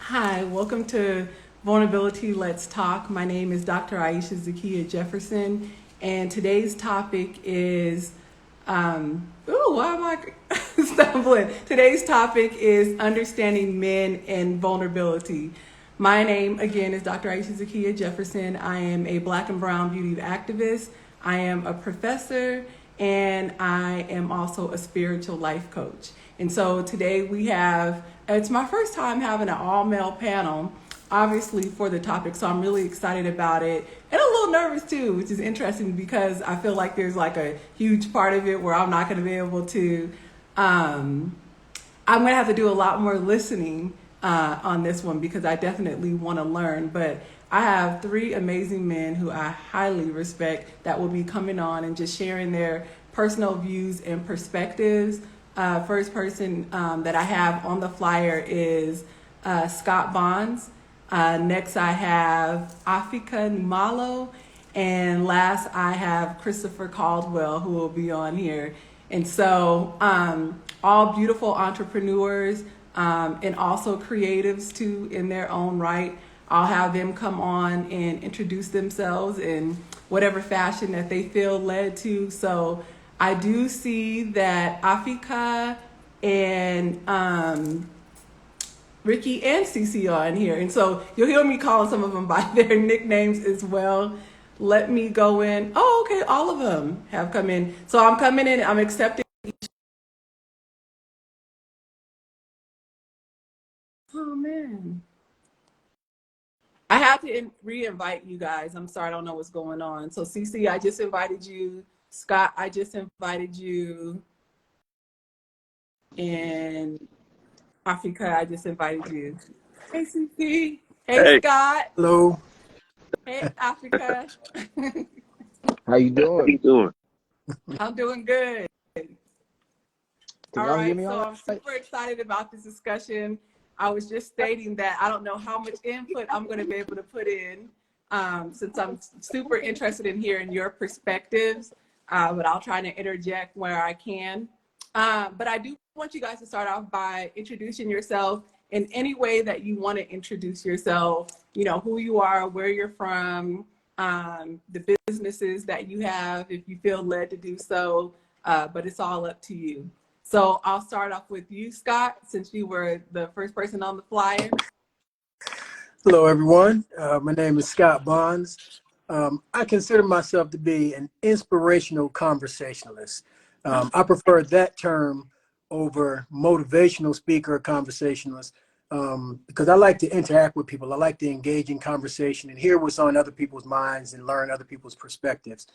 Hi, welcome to Vulnerability Let's Talk. My name is Dr. Ayisha Zakia Jefferson, and today's topic is, why am I stumbling? Today's topic is understanding men and vulnerability. My name, again, is Dr. Ayisha Zakia Jefferson. I am a Black and Brown beauty activist. I am a professor, and I am also a spiritual life coach. And so today it's my first time having an all male panel, obviously, for the topic. So I'm really excited about it and a little nervous too, which is interesting because I feel like there's like a huge part of it where I'm not going to be able to, I'm going to have to do a lot more listening on this one because I definitely want to learn. But I have three amazing men who I highly respect that will be coming on and just sharing their personal views and perspectives. First person that I have on the flyer is Scott Bonds. Next, I have Afika Nxumalo. And last, I have Christopher Caldwell, who will be on here. And so, all beautiful entrepreneurs and also creatives, too, in their own right. I'll have them come on and introduce themselves in whatever fashion that they feel led to. So, I do see that Afika and Ricky and Cece are in here. And so you'll hear me calling some of them by their nicknames as well. Let me go in. Oh, okay. All of them have come in. So I'm coming in. I'm accepting. Oh, man. I have to re-invite you guys. I'm sorry. I don't know what's going on. So Cece, I just invited you. Scott, I just invited you. And Afika, I just invited you. Hey, Cece. Hey, Hey, Scott. Hello. Hey, Africa. How you how you doing? doing? I'm doing good. Can All y'all hear right, me so all I'm right? super excited about this discussion. I was just stating that I don't know how much input I'm going to be able to put in since I'm super interested in hearing your perspectives, but I'll try to interject where I can. But I do want you guys to start off by introducing yourself in any way that you want to introduce yourself, you know, who you are, where you're from, the businesses that you have, if you feel led to do so, but it's all up to you. So I'll start off with you, Scott, since you were the first person on the flyer. Hello, everyone. My name is Scott Bonds. I consider myself to be an inspirational conversationalist. I prefer that term over motivational speaker or conversationalist because I like to interact with people. I like to engage in conversation and hear what's on other people's minds and learn other people's perspectives.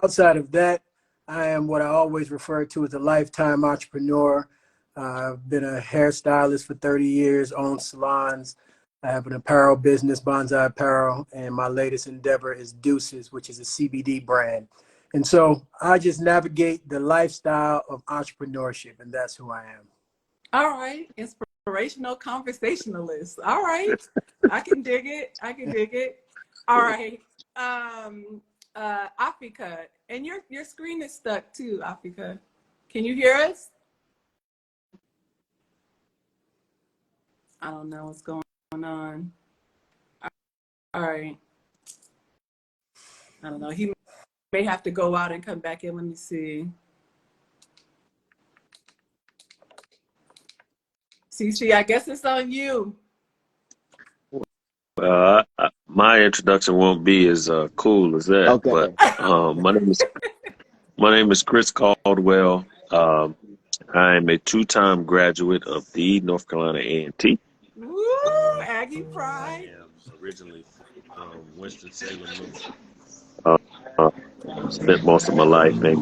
Outside of that, I am what I always refer to as a lifetime entrepreneur. I've been a hairstylist for 30 years, owned salons. I have an apparel business, Bonsai Apparel, and my latest endeavor is Deuces, which is a CBD brand. And so I just navigate the lifestyle of entrepreneurship, and that's who I am. All right, inspirational conversationalist. All right, I can dig it. I can dig it. All right, Afika, and your screen is stuck too, Afika. Can you hear us? I don't know what's going on. All right, I don't know. He may have to go out and come back in. Let me see. CC, I guess it's on you. My introduction won't be as cool as that, but Okay. my name is Chris Caldwell. I am a two-time graduate of the North Carolina A&T. Woo, Aggie I Pride. am originally from Winston-Salem, Missouri. Uh, uh, spent most of my life in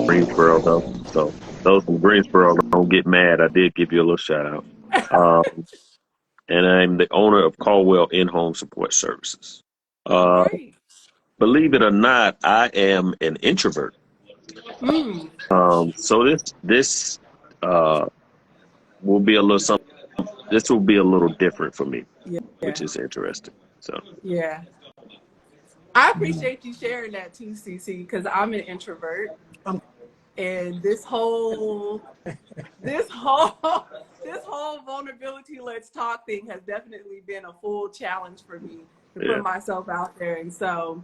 Greensboro, though. So those from Greensboro don't get mad. I did give you a little shout out. Um, and I'm the owner of Caldwell In-Home Support Services. All Uh, right. Believe it or not, I am an introvert. Mm, So this uh will be a little something. This will be a little different for me, yeah, which is interesting. So yeah. I appreciate you sharing that too, CC, because I'm an introvert, I'm and this whole this whole vulnerability let's talk thing has definitely been a full challenge for me to Yeah. put myself out there. And so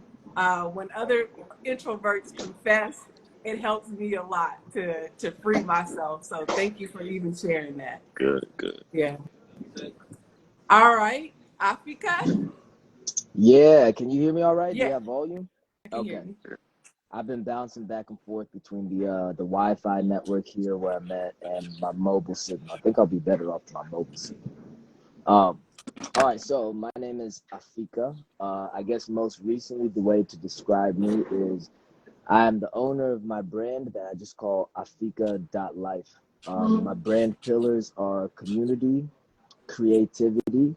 when other introverts confess, it helps me a lot to free myself. So thank you for even sharing that. Good, good. Yeah. All right, Afika. Yeah, can you hear me all right? Do you Yeah, have volume? I can hear Okay. you. I've been bouncing back and forth between the Wi-Fi network here where I'm at and my mobile signal. I think I'll be better off my mobile signal. All right, so my name is Afika. I guess most recently the way to describe me is I am the owner of my brand that I just call Afika.life. My brand pillars are community, creativity,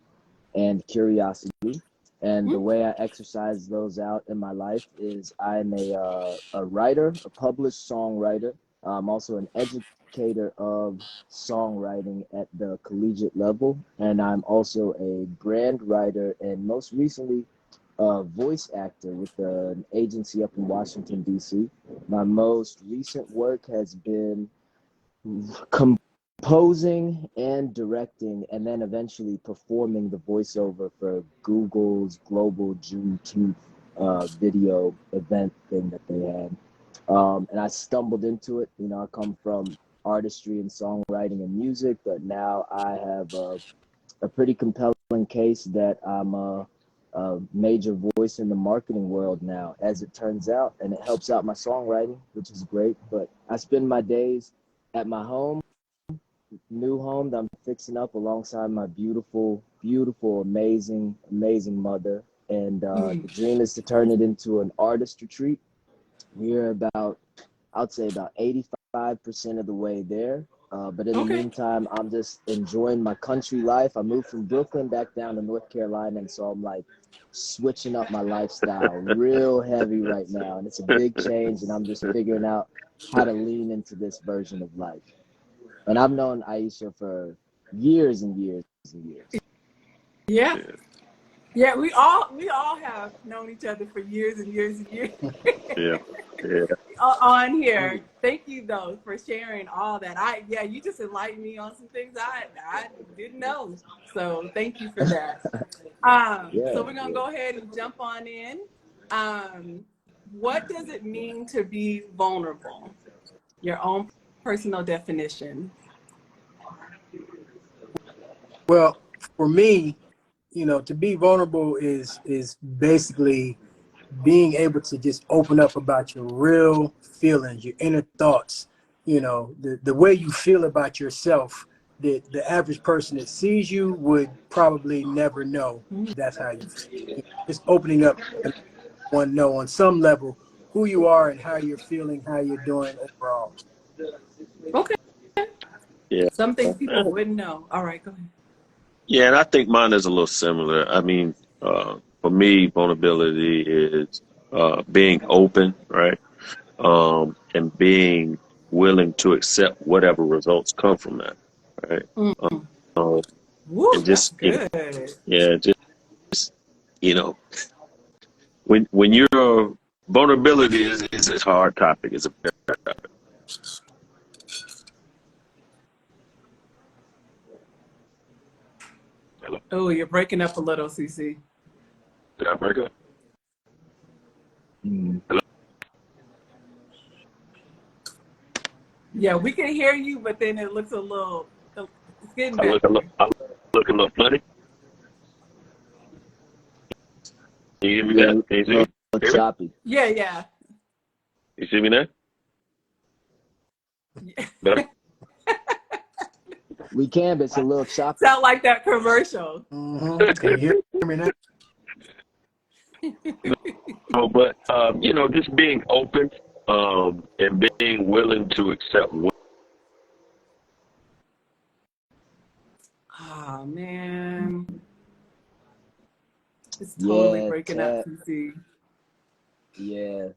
and curiosity. And the way I exercise those out in my life is I'm a writer, a published songwriter. I'm also an educator of songwriting at the collegiate level. And I'm also a brand writer and most recently a voice actor with an agency up in Washington, D.C. My most recent work has been composing and directing, and then eventually performing the voiceover for Google's global Juneteenth video event thing that they had. And I stumbled into it. You know, I come from artistry and songwriting and music, but now I have a pretty compelling case that I'm a major voice in the marketing world now, as it turns out, and it helps out my songwriting, which is great. But I spend my days at my home, new home that I'm fixing up alongside my beautiful, amazing mother. And the dream is to turn it into an artist retreat. We're about, I'd say about 85% of the way there. But in the Okay. meantime, I'm just enjoying my country life. I moved from Brooklyn back down to North Carolina, and so I'm like switching up my lifestyle real heavy right now. And it's a big change, and I'm just figuring out how to lean into this version of life. And I've known Ayisha for years and years and years. Yeah. Yeah, we all have known each other for years and years and years. Yeah. Yeah. On here. Thank you though for sharing all that. You just enlightened me on some things I didn't know. So thank you for that. So we're gonna go ahead and jump on in. What does it mean to be vulnerable? Your own personal definition. Well, for me, you know, to be vulnerable is basically being able to just open up about your real feelings, your inner thoughts, you know, the way you feel about yourself that the average person that sees you would probably never know that's how you feel. Just opening up and one know on some level who you are and how you're feeling, how you're doing overall. Okay. Yeah. Some things people wouldn't know. All right, go ahead. Yeah, and I think mine is a little similar. I mean, for me, vulnerability is being open, right? And being willing to accept whatever results come from that, right? Um, Woo, and that's just, good. yeah, just, you know, when you're vulnerability is a hard topic. It's a very hard topic. Hello? Oh, you're breaking up a little, CC. Did I break up? Hello? Yeah, we can hear you, but then it looks it's getting I better. look a little funny. Can you hear me now? Can you see me? Choppy. Yeah. You see me now? Better? We can, but it's a little choppy. Sound like that commercial. Can you hear me now? No, but you know, just being open and being willing to accept what. Oh man, it's totally breaking up, CC. Yeah.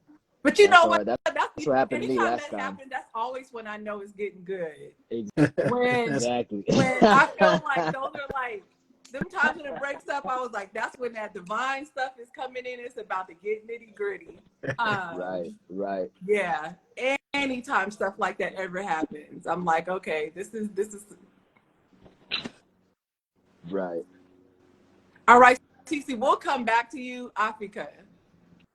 But you know what? That's what happened to me Anytime last that time. happens, that's always when I know it's getting good. Exactly. When I feel like those are like them times when it breaks up, I was like, that's when that divine stuff is coming in. It's about to get nitty gritty. Right. Yeah. Anytime stuff like that ever happens, I'm like, okay, this is Right. All right, TC, we'll come back to you, Afika.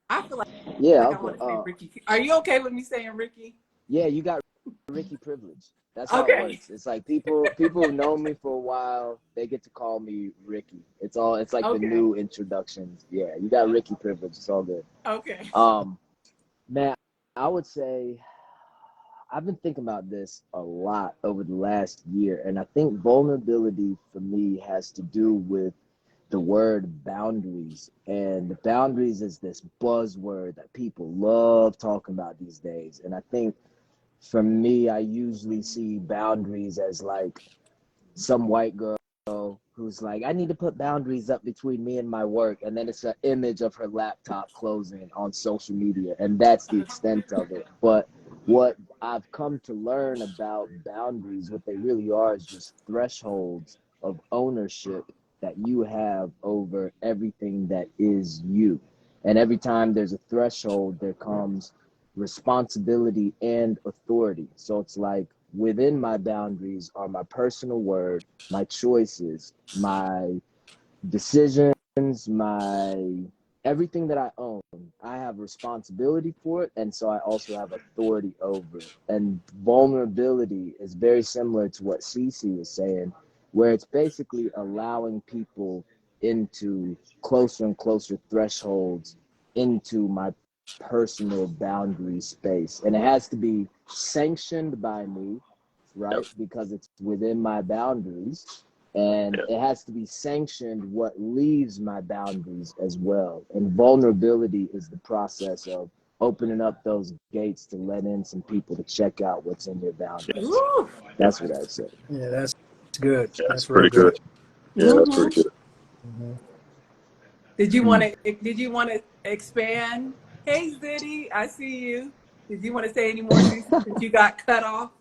I feel Yeah. like I Okay. want to say Ricky. Are you okay with me saying Ricky? Yeah, you got Ricky privilege. That's how it Okay. works. It's like people who know me for a while, they get to call me Ricky. It's like the Okay. new introductions. Yeah, you got Ricky privilege. It's all good. Okay. Man, I would say I've been thinking about this a lot over the last year, and I think vulnerability for me has to do with the word boundaries. And boundaries is this buzzword that people love talking about these days. And I think for me, I usually see boundaries as like some white girl who's like, I need to put boundaries up between me and my work. And then it's an image of her laptop closing on social media. And that's the extent of it. But what I've come to learn about boundaries, what they really are is just thresholds of ownership that you have over everything that is you. And every time there's a threshold, there comes responsibility and authority. So it's like within my boundaries are my personal word, my choices, my decisions, my everything that I own. I have responsibility for it, and so I also have authority over it. And vulnerability is very similar to what Cece was saying, where it's basically allowing people into closer and closer thresholds into my personal boundary space. And it has to be sanctioned by me, right? Because it's within my boundaries. And it has to be sanctioned what leaves my boundaries as well. And vulnerability is the process of opening up those gates to let in some people to check out what's in your boundaries. Ooh. That's what I say. Yeah, that's good. Yeah, That's real pretty good. good. Yeah, that's pretty good. Mm-hmm. Did you want to expand? Hey, Ziddy, I see you. Did you want to say any more, Cece, since you got cut off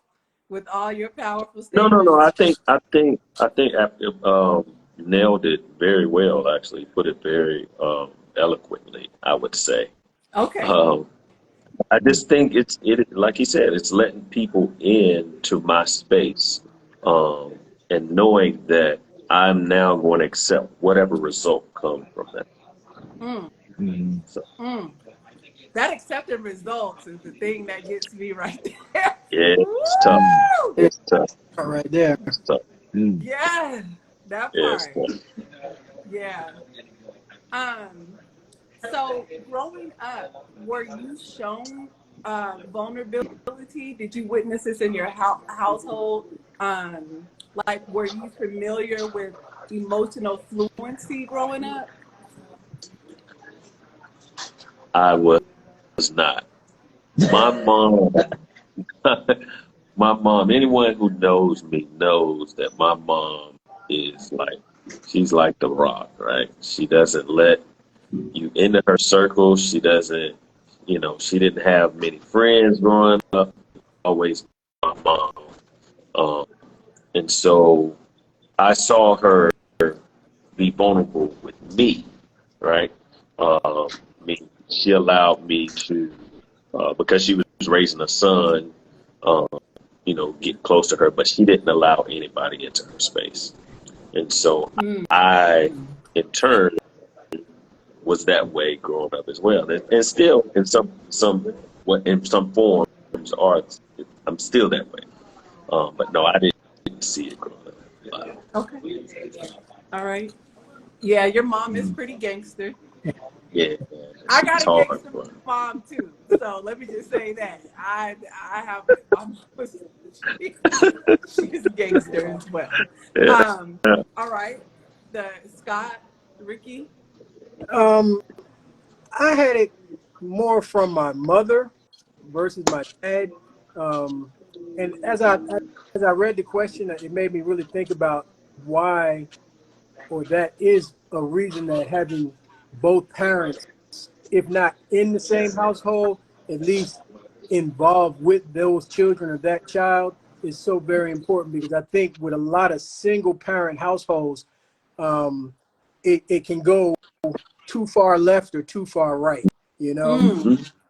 with all your powerful No. statements? I think nailed it very well. Actually, put it very eloquently. I would say. Okay. Um, I just think it like you said, it's letting people into my space, um, and knowing that I'm now going to accept whatever result comes from that. Mm, Mm-hmm. So mm. That accepted results is the thing that gets me right there. yeah, it's tough. Woo! Yeah, It's tough. right there. It's tough. Mm. Yeah, that Yeah, it's part. tough. Yeah. Um, so growing up, were you shown vulnerability? Did you witness this in your household? Um, like, were you familiar with emotional fluency growing up? I was not. My mom, my mom. Anyone who knows me knows that my mom is like, she's like the rock, right? She doesn't let you into her circle. She doesn't, she didn't have many friends growing up. Always my mom. Um, and so I saw her be vulnerable with me, right? I mean, she allowed me to, because she was raising a son, um, get close to her, but she didn't allow anybody into her space. And so Mm. I, in turn, was that way growing up as well, and still in in some forms are I'm still that way. But no, I didn't see it growing up. Okay. All right. Yeah, your mom is pretty gangster. Yeah, I she's got a hard, gangster but mom too. So let me just say that I have my mom. She's a gangster as well. yeah, yeah. All right. The Scott, Ricky. Um, I had it more from my mother versus my dad. Um, and as I read the question, it made me really think about why, or that is a reason that having both parents, if not in the same household, at least involved with those children or that child is so very important. Because I think with a lot of single parent households, um, it can go too far left or too far right. You know, Mm.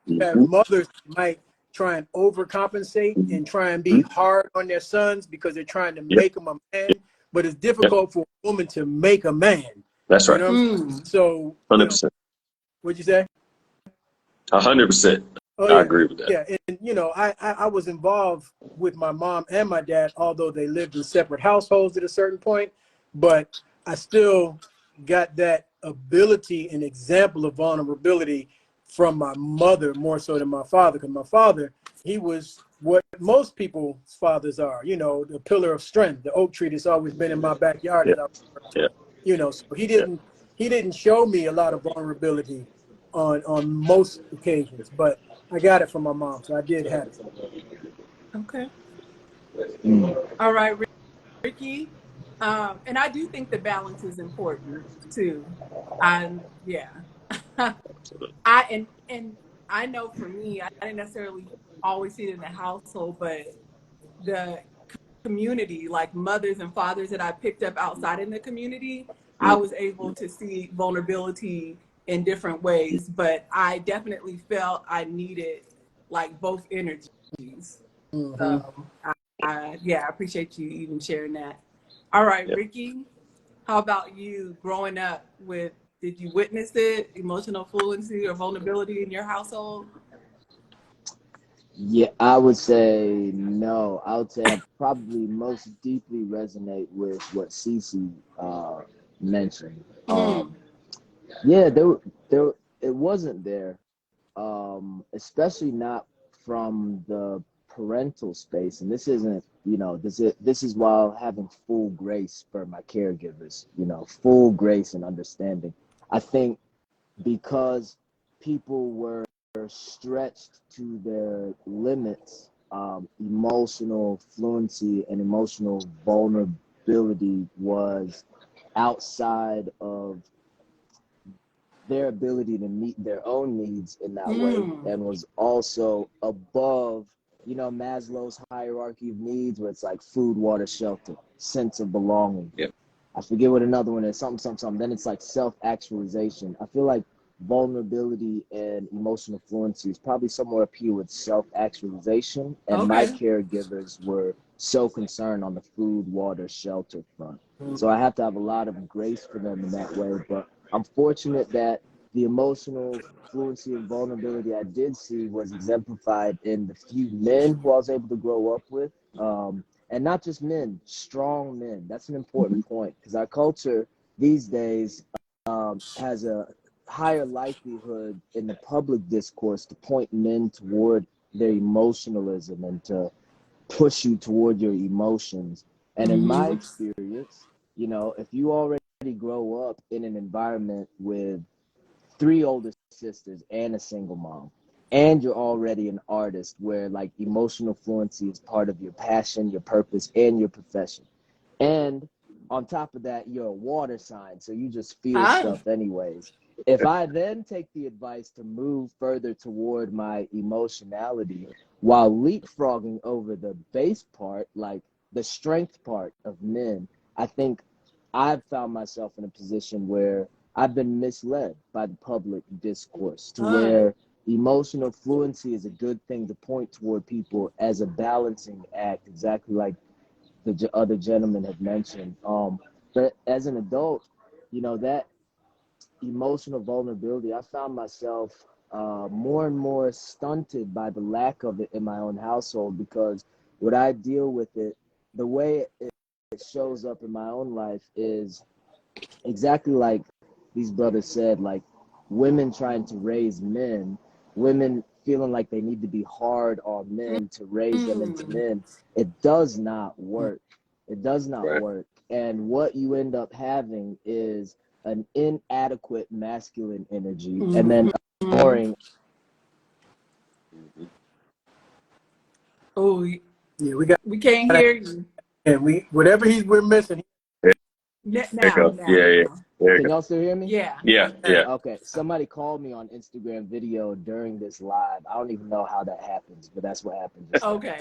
Mhm, that mhm, mothers might try and overcompensate mhm, and try and be mhm. hard on their sons because they're trying to Yep, make them a man. but it's Yep. difficult for a woman to make a man. That's You right. know what I'm saying? So, 100%. what'd you say? 100%. Oh I yeah, agree with that. yeah, and you know, I was involved with my mom and my dad, although they lived in separate households at a certain point, but I still got that ability and example of vulnerability from my mother more so than my father, because my father, he was what most people's fathers are, you know, the pillar of strength, the oak tree that's always been in my backyard, Yeah. as I refer to Yeah. it. You know, so he Yeah. didn't show me a lot of vulnerability on most occasions, but I got it from my mom, so I did have it. Okay. Mm. All right, Ricky. And I do think the balance is important too. Yeah. Absolutely. And I know for me, I didn't necessarily always see it in the household, but the community, like mothers and fathers that I picked up outside in the community, I was able to see vulnerability in different ways. But I definitely felt I needed like both energies. Mm-hmm. So I appreciate you even sharing that. All right, Yeah. Ricky, how about you growing up with, did you witness it, emotional fluency or vulnerability in your household? Yeah, I would say no. I would say I probably most deeply resonate with what Cece mentioned. Mm. Yeah, there, it wasn't there, especially not from the parental space. And this isn't, you know, this is while having full grace for my caregivers, you know, full grace and understanding. I think because people were stretched to their limits, emotional fluency and emotional vulnerability was outside of their ability to meet their own needs in that way, Mm. and was also above, you know, Maslow's hierarchy of needs, where it's like food, water, shelter, sense of belonging. Yeah. I forget what another one is, something. Then it's like self-actualization. I feel like vulnerability and emotional fluency is probably somewhere up here with self-actualization, and my Okay. caregivers were so concerned on the food, water, shelter front. Mm-hmm. So I have to have a lot of grace for them in that way. But I'm fortunate that the emotional fluency and vulnerability I did see was exemplified in the few men who I was able to grow up with. And not just men, strong men. That's an important point, because our culture these days has a higher likelihood in the public discourse to point men toward their emotionalism and to push you toward your emotions. And in my Mm-hmm. experience, you know, if you already grow up in an environment with three older sisters and a single mom, and you're already an artist where like emotional fluency is part of your passion, your purpose, and your profession, and on top of that you're a water sign, so you just feel Ah. stuff anyways. If I then take the advice to move further toward my emotionality while leapfrogging over the base part, like the strength part of men, I think I've found myself in a position where I've been misled by the public discourse to Ah. where emotional fluency is a good thing to point toward people as a balancing act, exactly like the other gentleman had mentioned. But as an adult, you know, that emotional vulnerability, I found myself more and more stunted by the lack of it in my own household, because what I deal with it, the way it shows up in my own life is exactly like these brothers said, like women trying to raise men, women feeling like they need to be hard on men to raise them into Mm. men. It does not work. It does not Right. work. And what you end up having is an inadequate masculine energy, and then Mm-hmm. ignoring. Mm-hmm. Oh, Yeah, we got, we can't hear you. and whatever we're missing. There you Now, go. Yeah. Yeah. now. There you Can go. y'all still hear me? Yeah. Yeah. Yeah. Okay, somebody called me on Instagram video during this live. I don't even know how that happens, but that's what happened just now. Okay.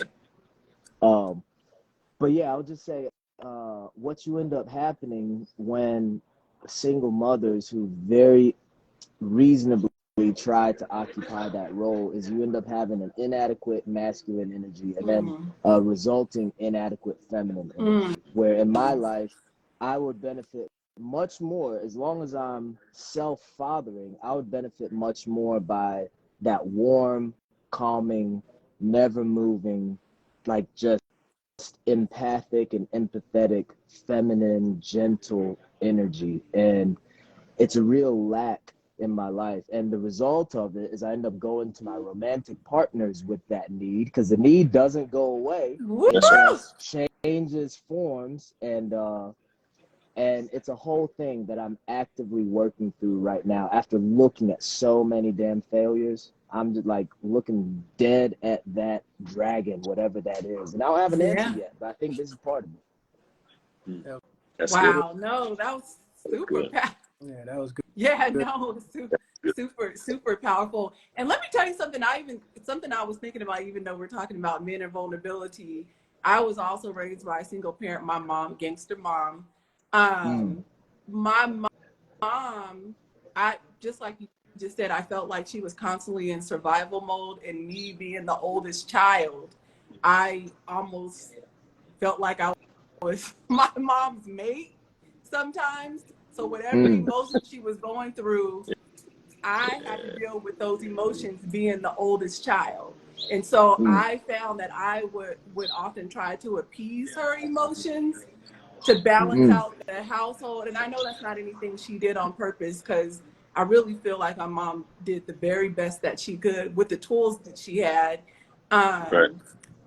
But yeah, I'll just say, what you end up happening when single mothers who very reasonably try to occupy that role is you end up having an inadequate masculine energy, and then Mm. a resulting inadequate feminine Mm. energy. Where in my life, I would benefit much more, as long as I'm self-fathering, I would benefit much more by that warm, calming, never moving, like just empathic and empathetic, feminine, gentle energy. And it's a real lack in my life. And the result of it is I end up going to my romantic partners with that need, because the need doesn't go away. Woo! It That's right. just changes forms. And it's a whole thing that I'm actively working through right now. After looking at so many damn failures, I'm just like looking dead at that dragon, whatever that is. And I don't have an answer Yeah. yet, but I think this is part of it. That's good. Wow. No, that was That's super good. powerful. Yeah, that was good. Yeah, no, super powerful. And let me tell you something. Something I was thinking about, even though we're talking about men and vulnerability. I was also raised by a single parent. My mom, gangster mom. My mom, I just like you just said, I felt like she was constantly in survival mode, and me being the oldest child, I almost felt like I was my mom's mate sometimes. So whatever emotions she was going through, I had to deal with those emotions being the oldest child. And so I found that I would often try to appease her emotions to balance out the household. And I know that's not anything she did on purpose, because I really feel like my mom did the very best that she could with the tools that she had. Right.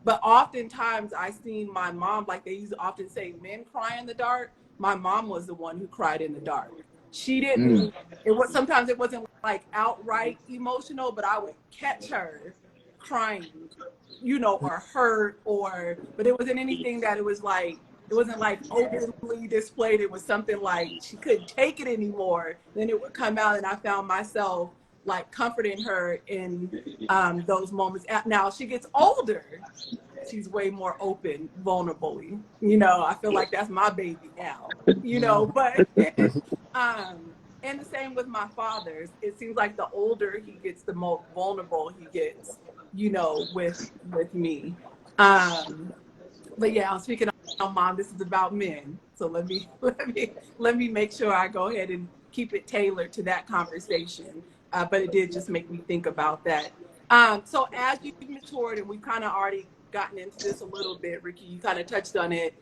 But oftentimes I seen my mom, like they used to often say, men cry in the dark. My mom was the one who cried in the dark. She didn't, sometimes it wasn't like outright emotional, but I would catch her crying, or hurt, but it wasn't anything that it wasn't like openly displayed. It was something like she couldn't take it anymore. Then it would come out, and I found myself like comforting her in those moments. Now she gets older, she's way more open, vulnerably. I feel like that's my baby now. But and the same with my father's. It seems like the older he gets, the more vulnerable he gets, with me. But yeah, I'm speaking on mom. This is about men, so let me make sure I go ahead and keep it tailored to that conversation. But it did just make me think about that. So as you've matured, and we've kind of already gotten into this a little bit, Ricky, you kind of touched on it.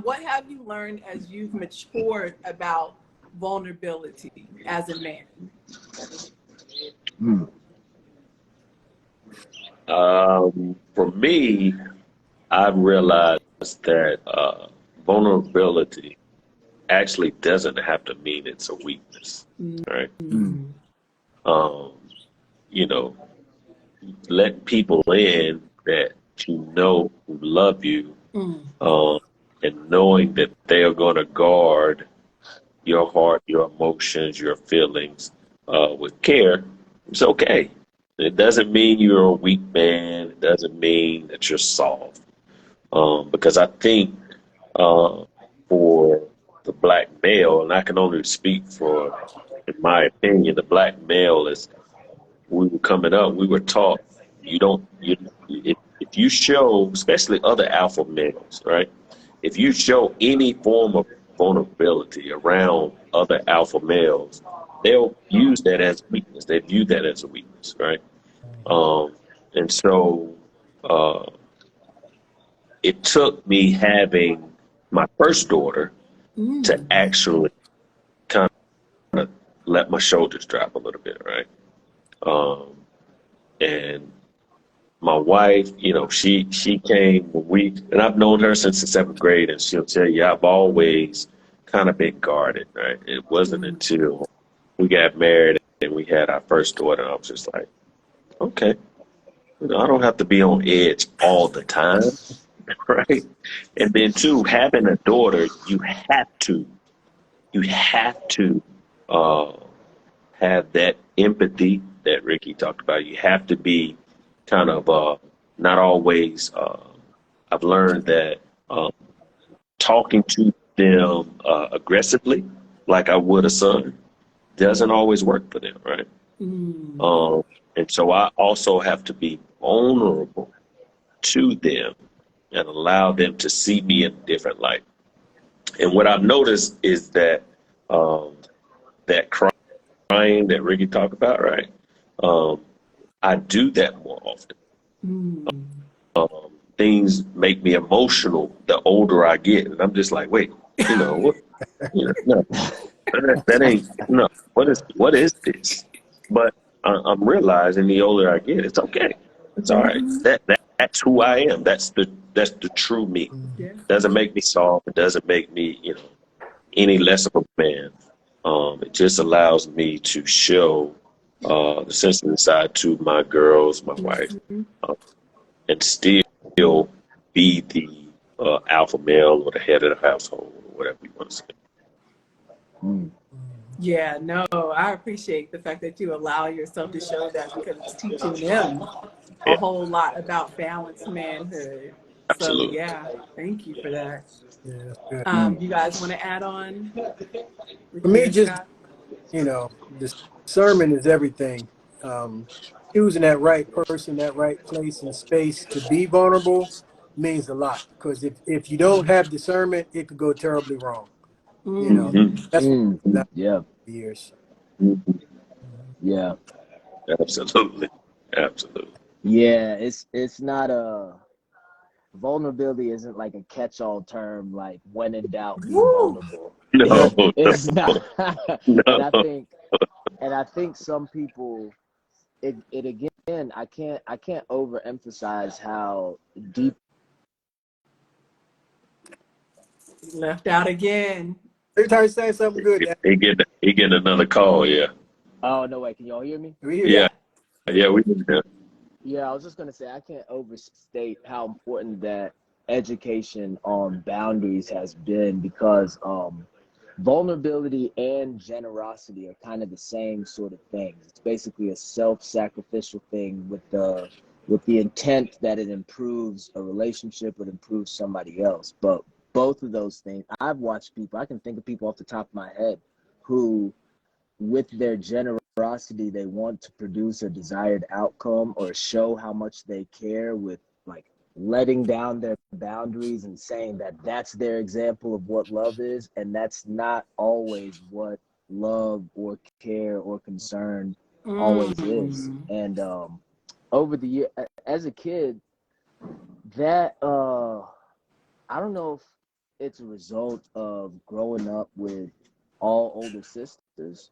What have you learned as you've matured about vulnerability as a man? For me, I've realized that vulnerability actually doesn't have to mean it's a weakness, right? You know, let people in that who love you, and knowing that they are going to guard your heart, your emotions, your feelings with care. It's okay. It doesn't mean you're a weak man. It doesn't mean that you're soft. Because I think for the black male, and I can only speak for, in my opinion, the black male is, we were coming up, we were taught if you show, especially other alpha males, right? If you show any form of vulnerability around other alpha males, they'll use that as weakness. They view that as a weakness, right? And so it took me having my first daughter to actually kind of let my shoulders drop a little bit, right? And my wife, she came and I've known her since the 7th grade, and she'll tell you I've always kind of been guarded, right? It wasn't until we got married and we had our first daughter, I was just like, okay, I don't have to be on edge all the time, right? And then too, having a daughter, you have to have that empathy that Ricky talked about. You have to be kind of not always. I've learned that talking to them aggressively, like I would a son, doesn't always work for them, right? And so I also have to be vulnerable to them and allow them to see me in a different light. And what I've noticed is that that crying that Ricky talked about, right? I do that more often. Mm. Things make me emotional the older I get, and I'm just like, wait, what? No, that ain't no. What is this? But I'm realizing the older I get, it's okay. It's all right. Mm-hmm. That's who I am. That's the true me. Yeah. Doesn't make me soft. It doesn't make me any less of a man. It just allows me to show the sensitive side to my girls, my wife, Mm-hmm. and still be the alpha male or the head of the household or whatever you want to say. Mm. Yeah, no, I appreciate the fact that you allow yourself to show that because it's teaching them a Yeah, whole lot about balanced manhood. So absolutely. yeah, thank you for that. Yeah, that's good. Mm. You guys want to add on, For Ricky me, or just, Scott? discernment is everything. Choosing that right person, that right place and space to be vulnerable means a lot. Because if you don't have discernment, it could go terribly wrong. Hmm. That's what Mm. I've Yeah. for years. Hmm. Yeah. Absolutely. Absolutely. Yeah. It's not a vulnerability isn't like a catch-all term like when in doubt be Woo! vulnerable. No, It's not. and no, I no. think some people it again I can't overemphasize how deep. Left out again. Every time you say something good, Dan, He get another call. Yeah, Oh no, wait, can y'all hear me? we hear you. yeah, Yeah. yeah. We did that. Yeah, I was just gonna say I can't overstate how important that education on boundaries has been because vulnerability and generosity are kind of the same sort of thing. It's basically a self-sacrificial thing with the intent that it improves a relationship, it improves somebody else. But both of those things, I've watched people, I can think of people off the top of my head who with their generosity, they want to produce a desired outcome or show how much they care with like letting down their boundaries and saying that that's their example of what love is. And that's not always what love or care or concern always is. Mm. And over the year, as a kid, that I don't know if it's a result of growing up with all older sisters,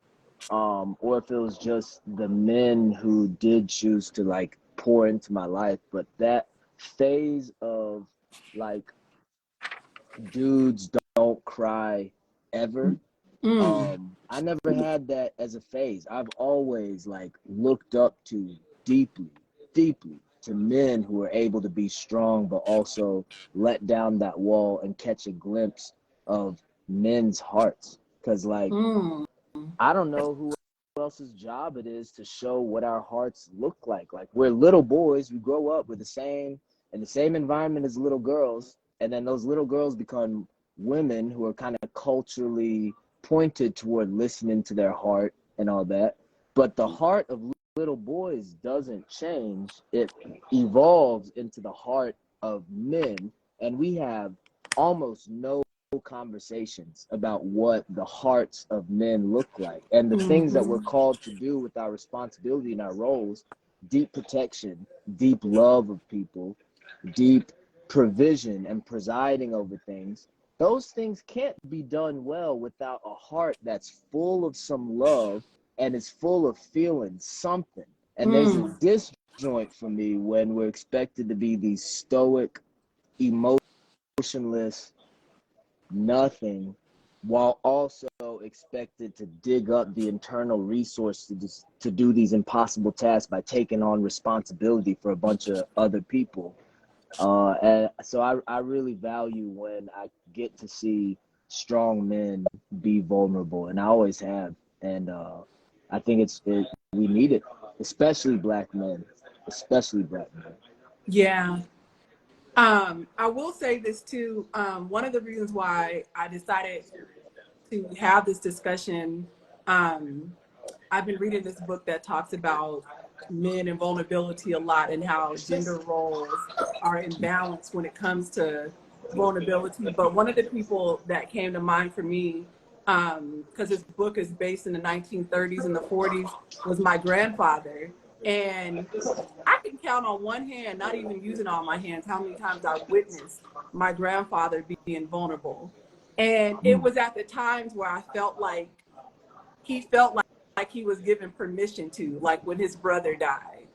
or if it was just the men who did choose to like pour into my life. But that phase of like dudes don't cry ever, Mm. I never had that as a phase. I've always like looked up to deeply, deeply to men who are able to be strong, but also let down that wall and catch a glimpse of men's hearts. Cause like, Mm. I don't know who else's job it is to show what our hearts look like. Like we're little boys, we grow up with in the same environment as little girls, and then those little girls become women who are kind of culturally pointed toward listening to their heart and all that. But the heart of little boys doesn't change. It evolves into the heart of men, and we have almost no conversations about what the hearts of men look like and the things that we're Mm-hmm. called to do with our responsibility and our roles: deep protection, deep love of people, deep provision and presiding over things. Those things can't be done well without a heart that's full of some love and is full of feeling something. And there's a Mm. disjoint for me when we're expected to be these stoic, emotionless nothing, while also expected to dig up the internal resource to do these impossible tasks by taking on responsibility for a bunch of other people. And so I really value when I get to see strong men be vulnerable, and I always have. And I think we need it, especially black men, especially black men. Yeah. I will say this too. One of the reasons why I decided to have this discussion, I've been reading this book that talks about men and vulnerability a lot and how gender roles are imbalanced when it comes to vulnerability, but one of the people that came to mind for me, because his book is based in the 1930s and the 40s, was my grandfather. And I can count on one hand, not even using all my hands, how many times I witnessed my grandfather being vulnerable. And it was at the times where I felt like he felt like he was given permission to, like when his brother died.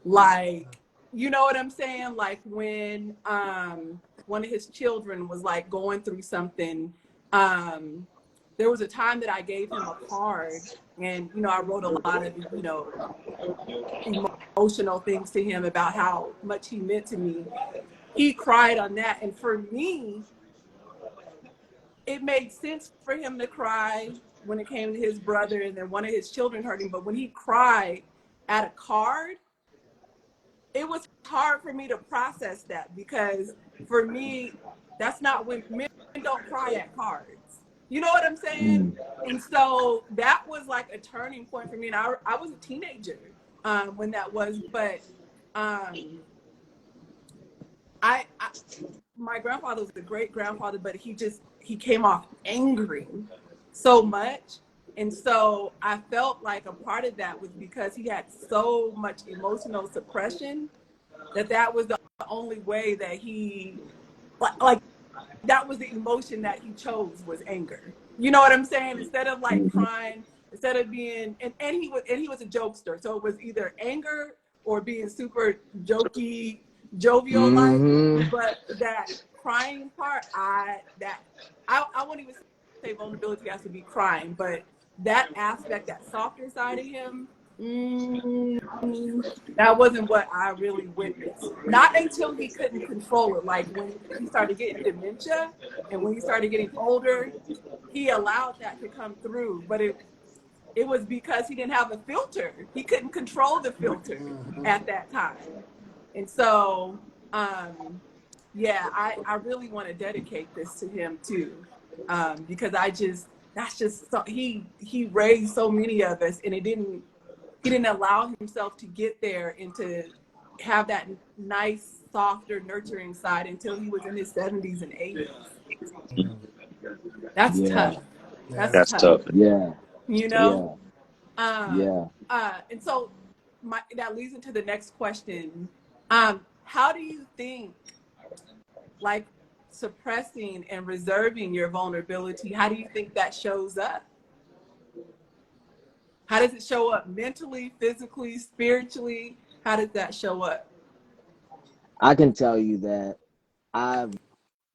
Like, you know what I'm saying? Like when one of his children was like going through something. There was a time that I gave him a card, and I wrote a lot of emotional things to him about how much he meant to me. He cried on that, and for me, it made sense for him to cry when it came to his brother and then one of his children hurting. But when he cried at a card, it was hard for me to process that, because for me, that's not when men don't cry at cards. You know what I'm saying? And so that was like a turning point for me. And I was a teenager when that was, but my grandfather was a great grandfather, but he came off angry so much. And so I felt like a part of that was because he had so much emotional suppression that was the only way that he, like that was the emotion that he chose, was anger. You know what I'm saying? Instead of like crying, instead of being, and he was a jokester. So it was either anger or being super jokey, jovial like. But that crying part, I won't even say vulnerability has to be crying, but that aspect, that softer side of him, that wasn't what I really witnessed. Not until he couldn't control it. Like when he started getting dementia and when he started getting older, he allowed that to come through. But it was because he didn't have a filter. He couldn't control the filter at that time. And so, yeah, I really want to dedicate this to him too, because he raised so many of us, and he didn't allow himself to get there and to have that nice, softer, nurturing side until he was in his 70s and 80s. That's tough. That's tough. Yeah. You know? Yeah. And so that leads into the next question. How do you think, like, suppressing and reserving your vulnerability, how do you think that shows up? How does it show up mentally, physically, spiritually? How does that show up? I can tell you that I've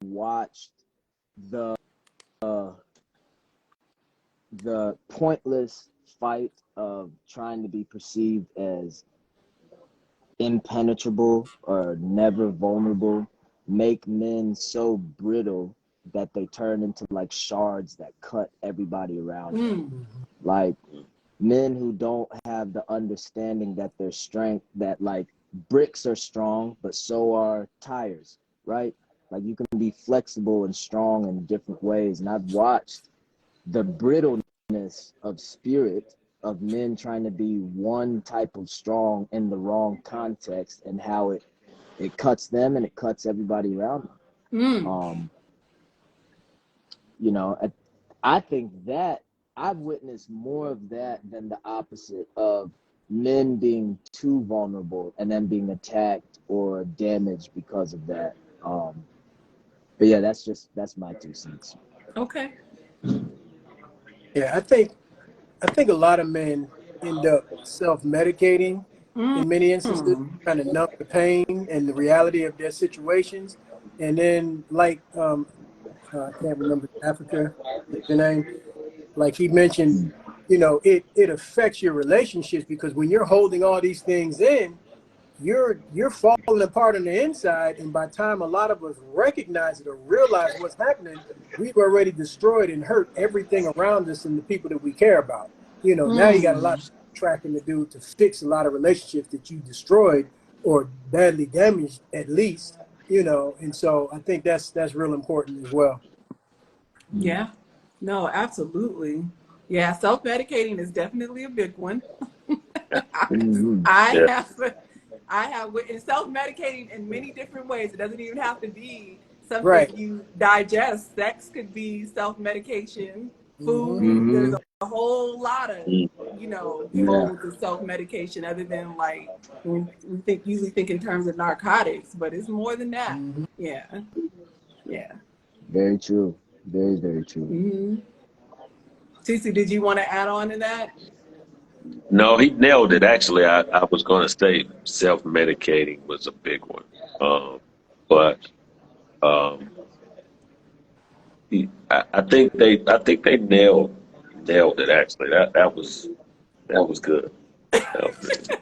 watched the pointless fight of trying to be perceived as impenetrable or never vulnerable make men so brittle that they turn into like shards that cut everybody around them. Like men who don't have the understanding that their strength, that like bricks are strong, but so are tires, right? Like you can be flexible and strong in different ways. And I've watched the brittleness of spirit of men trying to be one type of strong in the wrong context, and how it cuts them and it cuts everybody around them. I think that I've witnessed more of that than the opposite of men being too vulnerable and then being attacked or damaged because of that. But yeah, that's my 2 cents. Okay. Yeah, I think a lot of men end up self-medicating in many instances, trying to numb the pain and the reality of their situations. And then, like, I can't remember Africa, the name. Like he mentioned, it affects your relationships, because when you're holding all these things in, you're falling apart on the inside. And by the time a lot of us recognize it or realize what's happening, we've already destroyed and hurt everything around us and the people that we care about. Now you got a lot of tracking to do to fix a lot of relationships that you destroyed or badly damaged, at least. And so I think that's real important as well. Yeah. No, absolutely. Yeah, self-medicating is definitely a big one. I have, and self-medicating in many different ways. It doesn't even have to be Right. something you digest. Sex could be self-medication. Mm-hmm. Food, there's Mm-hmm. a whole lot of, Yeah. modes of self-medication other than like when we usually think in terms of narcotics, but it's more than that. Mm-hmm. Yeah. Yeah. Very true. Very, very true. Mm-hmm. Cece, did you want to add on to that? No, he nailed it. Actually, I was going to say self-medicating was a big one. But um, I think they nailed it. Actually, that was good. That was really good.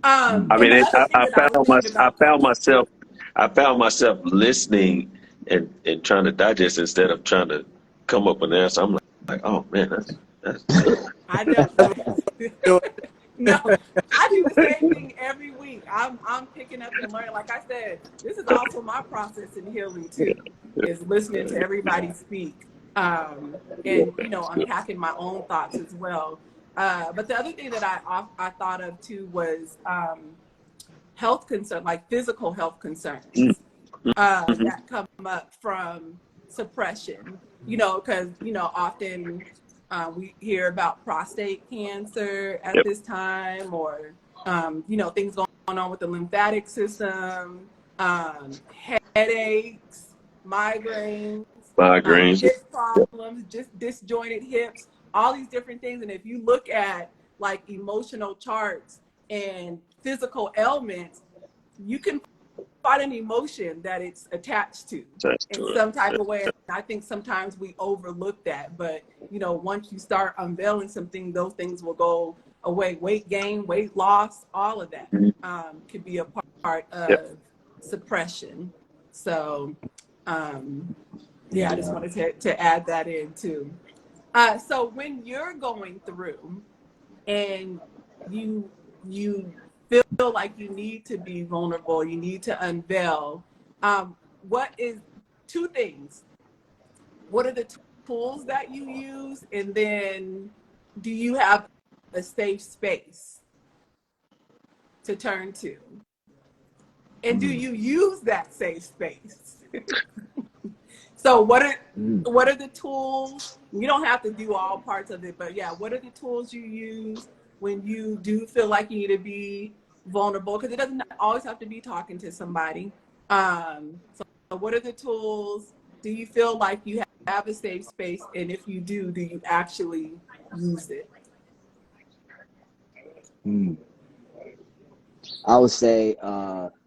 I And mean, the other thing that I was thinking I about found too. myself listening and trying to digest instead of trying to come up with an answer. I'm like, oh man, that's good. I know. That's what I'm doing. No, I do the same thing every week. I'm picking up and learning. Like I said, this is also my process in healing Yeah, too, is listening to everybody speak, yeah, and that's good. unpacking my own thoughts as well. But the other thing that I thought of too was health concern, like physical health Mm, concerns mhm. that come up from suppression. Because often we hear about prostate cancer at Yep, this time, or things going on with the lymphatic system, headaches, migraines, migraines. hip problems, just disjointed hips, all these different things. And if you look at like emotional charts and physical ailments, you can find an emotion that it's attached to That's in to some type it. of way. And I think sometimes we overlook that. But, once you start unveiling something, those things will go away. Weight gain, weight loss, all of that Mhm. could be a part Yep. of suppression. So, yeah, I just Yeah. wanted to add that in too. So when you're going through and you feel like you need to be vulnerable, you need to unveil, what is two things? What are the tools that you use, and then do you have a safe space to turn to, and do Mm. you use that safe space? So Mm. what are the tools? You don't have to do all parts of it, but yeah, what are the tools you use when you do feel like you need to be vulnerable? Because it doesn't always have to be talking to somebody. So what are the tools? Do you feel like you have a safe space? And if you do you actually use it? Mm. I would say,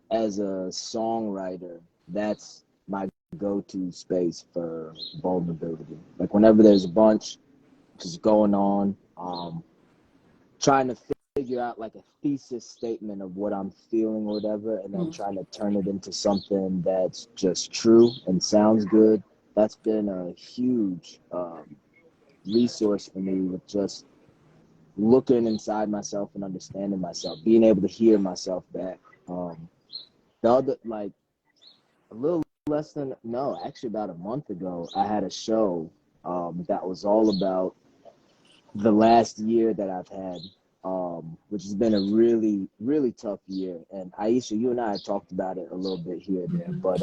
as a songwriter, that's my go-to space for vulnerability. Like whenever there's a bunch just going on, trying to figure out like a thesis statement of what I'm feeling or whatever, and then trying to turn it into something that's just true and sounds good. That's been a huge resource for me, with just looking inside myself and understanding myself, being able to hear myself back. The other, like a little less than, no, actually about a month ago, I had a show that was all about the last year that I've had, which has been a really, really tough year. And Ayisha, you and I have talked about it a little bit here and there, but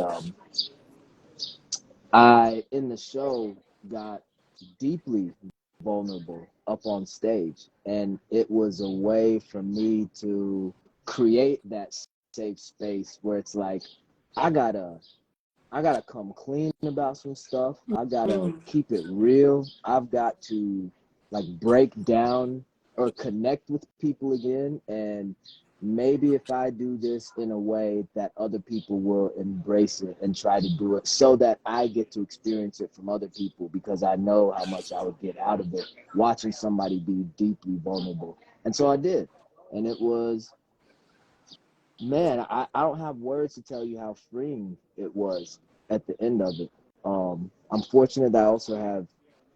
I, in the show, got deeply vulnerable up on stage. And it was a way for me to create that safe space where it's like, I gotta come clean about some stuff. I gotta keep it real. I've got to like break down or connect with people again. And maybe if I do this in a way that other people will embrace it and try to do it, so that I get to experience it from other people, because I know how much I would get out of it watching somebody be deeply vulnerable. And so I did. And it was, man, I don't have words to tell you how freeing it was at the end of it. I'm fortunate that I also have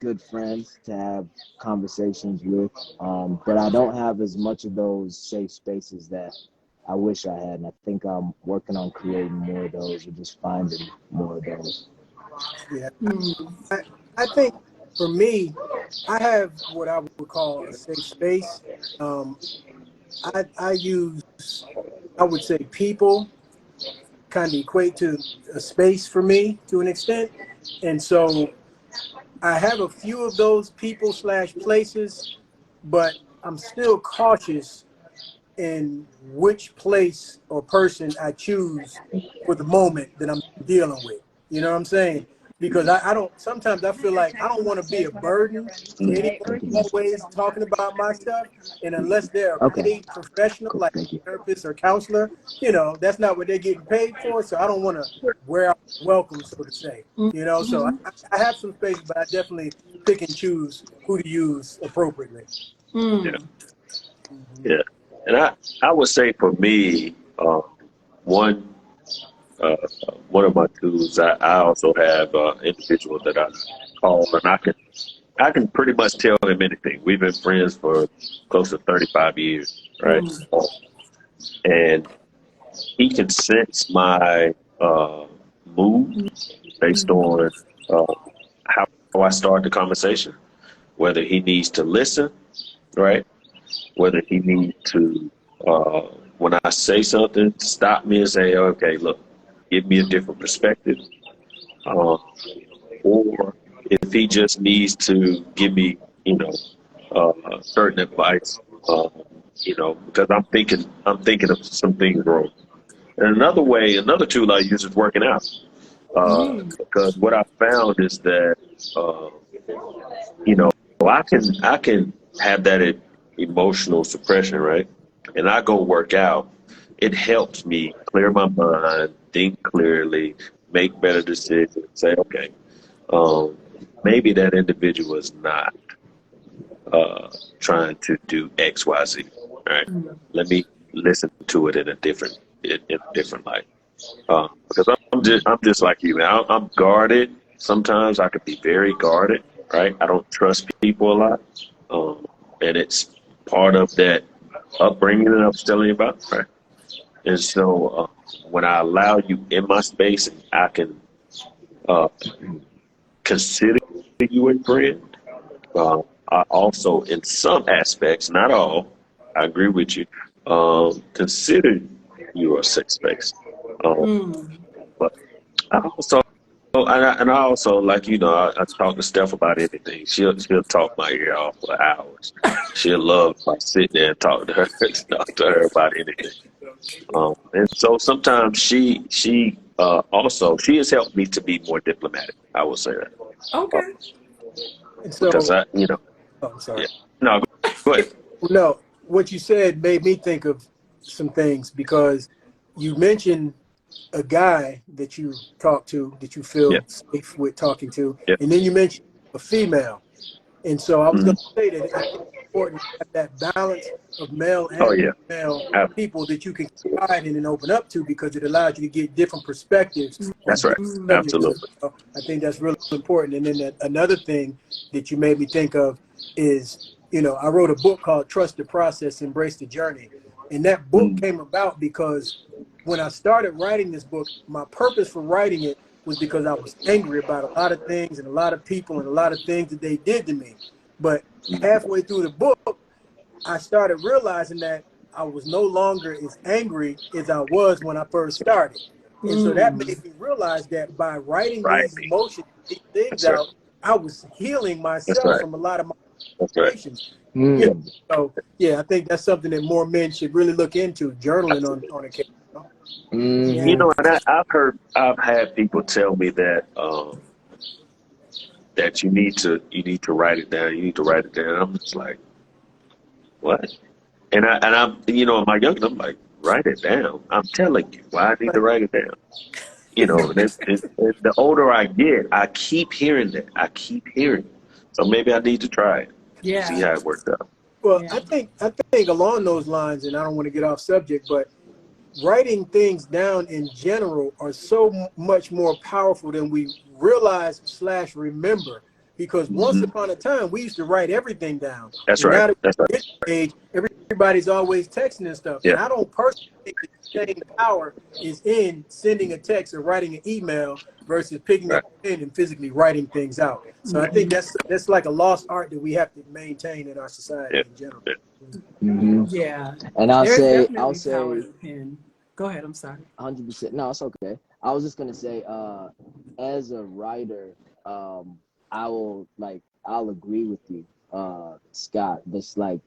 good friends to have conversations with, but I don't have as much of those safe spaces that I wish I had. And I think I'm working on creating more of those, or just finding more of those. Yeah. Mm-hmm. I, I think for me, I have what I would call a safe space. Um, I use, I would say, people kind of equate to a space for me to an extent. And so I have a few of those people / places, but I'm still cautious in which place or person I choose for the moment that I'm dealing with. You know what I'm saying? Because I don't, sometimes I feel like I don't want to be a burden to anyone always talking about my stuff. And unless they're a Okay. paid professional, Cool. like Thank you. a therapist or counselor, you know, that's not what they're getting paid for. So I don't want to wear out welcome, so to say. You know, so I have some spaces, but I definitely pick and choose who to use appropriately. Yeah. Yeah. And I would say for me, one uh, one of my tools, I also have individual that I call, and I can pretty much tell him anything. We've been friends for close to 35 years, right? And he can sense my mood based on how I start the conversation, whether he needs to listen, right? Whether he needs to, when I say something, stop me and say, okay, look, give me a different perspective. Or if he just needs to give me, certain advice, because I'm thinking of some things wrong. And another tool I use is working out. Because what I found is that, you know, I can have that emotional suppression, right? And I go work out. It helps me clear my mind, think clearly, make better decisions. Say, okay, um, maybe that individual is not trying to do X, Y, Z. Right? Let me listen to it in a different light. Because I'm just like you, man. I'm guarded. Sometimes I could be very guarded, right? I don't trust people a lot, and it's part of that upbringing that I was telling you about, right? And so when I allow you in my space, and I can uh, consider you a friend. I also, in some aspects, not all, I agree with you. Consider you a safe space. Um, but I also, and I also, like, I talk to Steph about anything. She'll talk my ear off for hours. She'll love if I sit there and talk to her, talk to her about anything. And so sometimes she has helped me to be more diplomatic. I will say that. Uh, Okay. And because so, oh, I'm yeah. sorry. No, go ahead. Well, no, what you said made me think of some things because you mentioned a guy that you talk to that you Yeah, feel safe with talking to, yeah. and then you mentioned a female. And so I was going Mhm. to say that I think it's important to have that balance of male Oh and yeah, female Ab- people that you can confide in and open up to because it allows you to get different perspectives on that's right. different subjects. Absolutely. So I think that's really important. And then another thing that you made me think of is, I wrote a book called Trust the Process, Embrace the Journey. And that book Mm, came about because when I started writing this book, my purpose for writing it was because I was angry about a lot of things and a lot of people and a lot of things that they did to me. But mm, halfway through the book, I started realizing that I was no longer as angry as I was when I first started. And so that made me realize that by writing right. these emotions, these things That's right. out, I was healing That's myself right. from a lot of my That's right. situations. You know, Mm. so yeah, I think that's something that more men should really look into, journaling on occasion. Mm-hmm. And I've had people tell me that you need to write it down. You need to write it down. I'm just like, what? And I'm in my younger, I'm like, write it down. I'm telling you why I need to write it down. And the older I get, I keep hearing that. I keep hearing it. So maybe I need to try it. See Yeah. how it works out. Well, Yeah. I think along those lines, and I don't want to get off subject, but writing things down in general are so much more powerful than we realize / remember. Because once Hmm. upon a time, we used to write everything down. That's And right. now that That's right. we're at this age, everybody's always texting and stuff. Yeah. And I don't personally think that the same power is in sending a text or writing an email versus picking Right. up a pen and physically writing things out. So I think that's like a lost art that we have to maintain in our Yeah. society in general. Yeah. Mm-hmm. Yeah. And There's I'll definitely power say, in the pen. Go ahead. I'm sorry. 100%. No, it's okay. I was just gonna say, as a writer, I'll agree with you, Scott. This like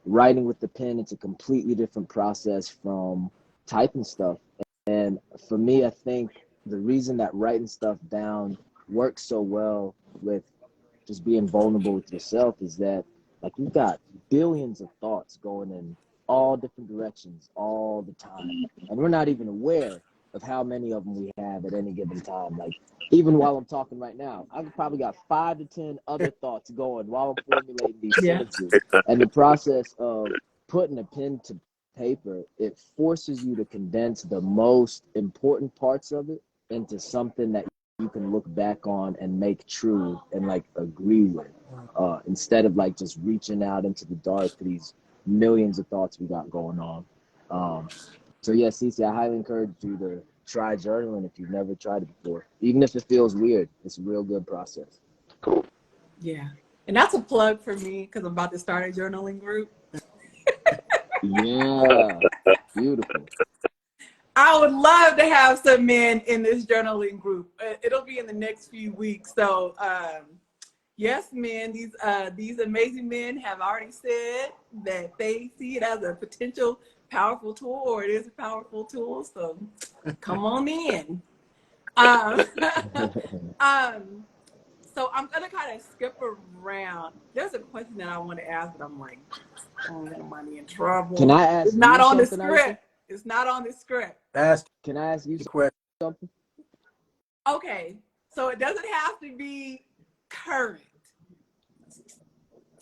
writing with the pen, it's a completely different process from typing stuff. And for me, I think the reason that writing stuff down works so well with just being vulnerable with yourself is that like you've got billions of thoughts going in all different directions all the time, and we're not even aware of how many of them we have at any given time. Like even while I'm talking right now, I've probably got 5 to 10 other thoughts going while I'm formulating these Yeah. sentences. And the process of putting a pen to paper, it forces you to condense the most important parts of it into something that you can look back on and make true and like agree with, instead of like just reaching out into the dark for these millions of thoughts we got going on. So yeah, Cece, I highly encourage you to try journaling if you've never tried it before. Even if it feels weird, it's a real good process. Cool. Yeah. And that's a plug for me because I'm about to start a journaling group. Yeah, beautiful. I would love to have some men in this journaling group. It'll be in the next few weeks. So, yes, men, these amazing men have already said that they see it as a potential powerful tool, or it is a powerful tool. So, come on in. Um, so I'm gonna kind of skip around. There's a question that I want to ask, but I'm like, oh, am in trouble? Can I ask It's not you on the something, script. Ayisha? It's not on the script. Can I ask you The question. something? Okay, so it doesn't have to be current.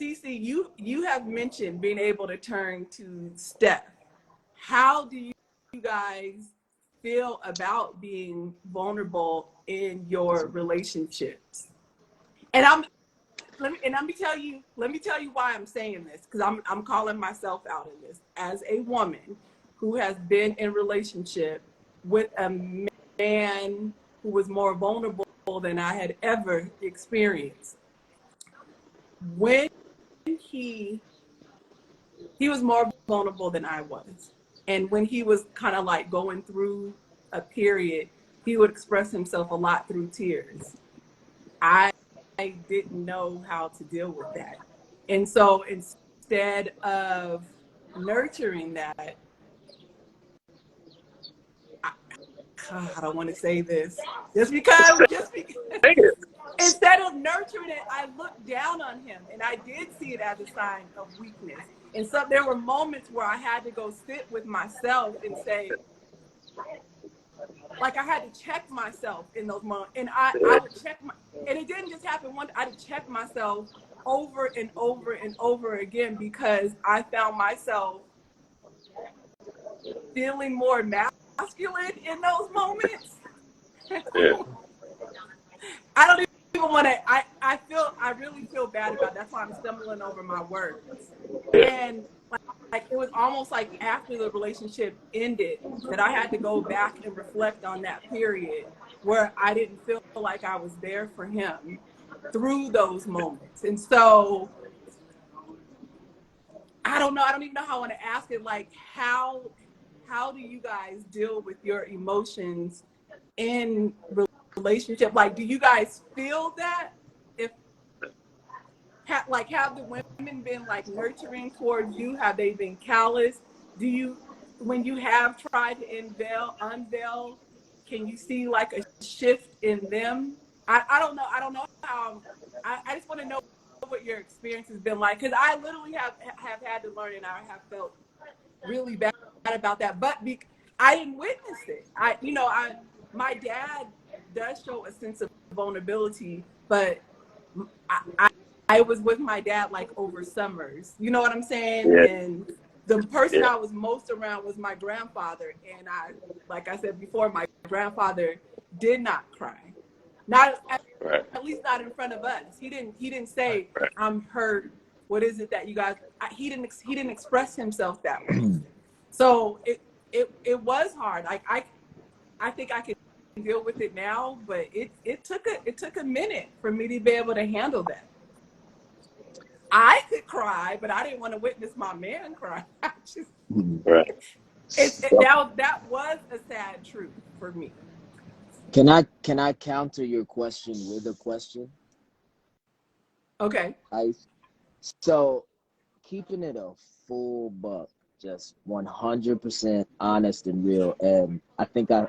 CC, you have mentioned being able to turn to Steph. How do you guys feel about being vulnerable in your relationships? And let me tell you why I'm saying this, because I'm calling myself out in this as a woman who has been in relationship with a man who was more vulnerable than I had ever experienced. When he was more vulnerable than I was, and when he was kind of like going through a period, he would express himself a lot through tears. I didn't know how to deal with that. And so instead of nurturing that, I don't want to say this, just because instead of nurturing it, I looked down on him, and I did see it as a sign of weakness. And so there were moments where I had to go sit with myself and say, like I had to check myself in those moments. And I would check and it didn't just happen once. I would check myself over and over and over again, because I found myself feeling more masculine in those moments. Yeah. I don't even want to, I really feel bad about it. That's why I'm stumbling over my words. Yeah. And like it was almost like after the relationship ended that I had to go back and reflect on that period where I didn't feel like I was there for him through those moments. And so I don't know. I don't even know how I want to ask it. Like, how do you guys deal with your emotions in relationship? Like, do you guys feel that? If have the women been like nurturing towards you? Have they been callous? Do you, when you have tried to unveil, can you see like a shift in them? I don't know. I don't know how. I just want to know what your experience has been like, because I literally have had to learn, and I have felt really bad about that. But I didn't witness it. My dad does show a sense of vulnerability, but I was with my dad like over summers. You know what I'm saying? Yeah. And the person Yeah. I was most around was my grandfather. And like I said before, my grandfather did not cry. Not Right. at least not in front of us. He didn't say, Right. "I'm hurt. What is it that you guys?" He didn't express himself that way. So it was hard. Like I think I can deal with it now, but it took a minute for me to be able to handle that. I could cry, but I didn't want to witness my man cry. Right. That was a sad truth for me. Can I counter your question with a question? Okay. So keeping it a full buck, just 100% honest and real. And I think I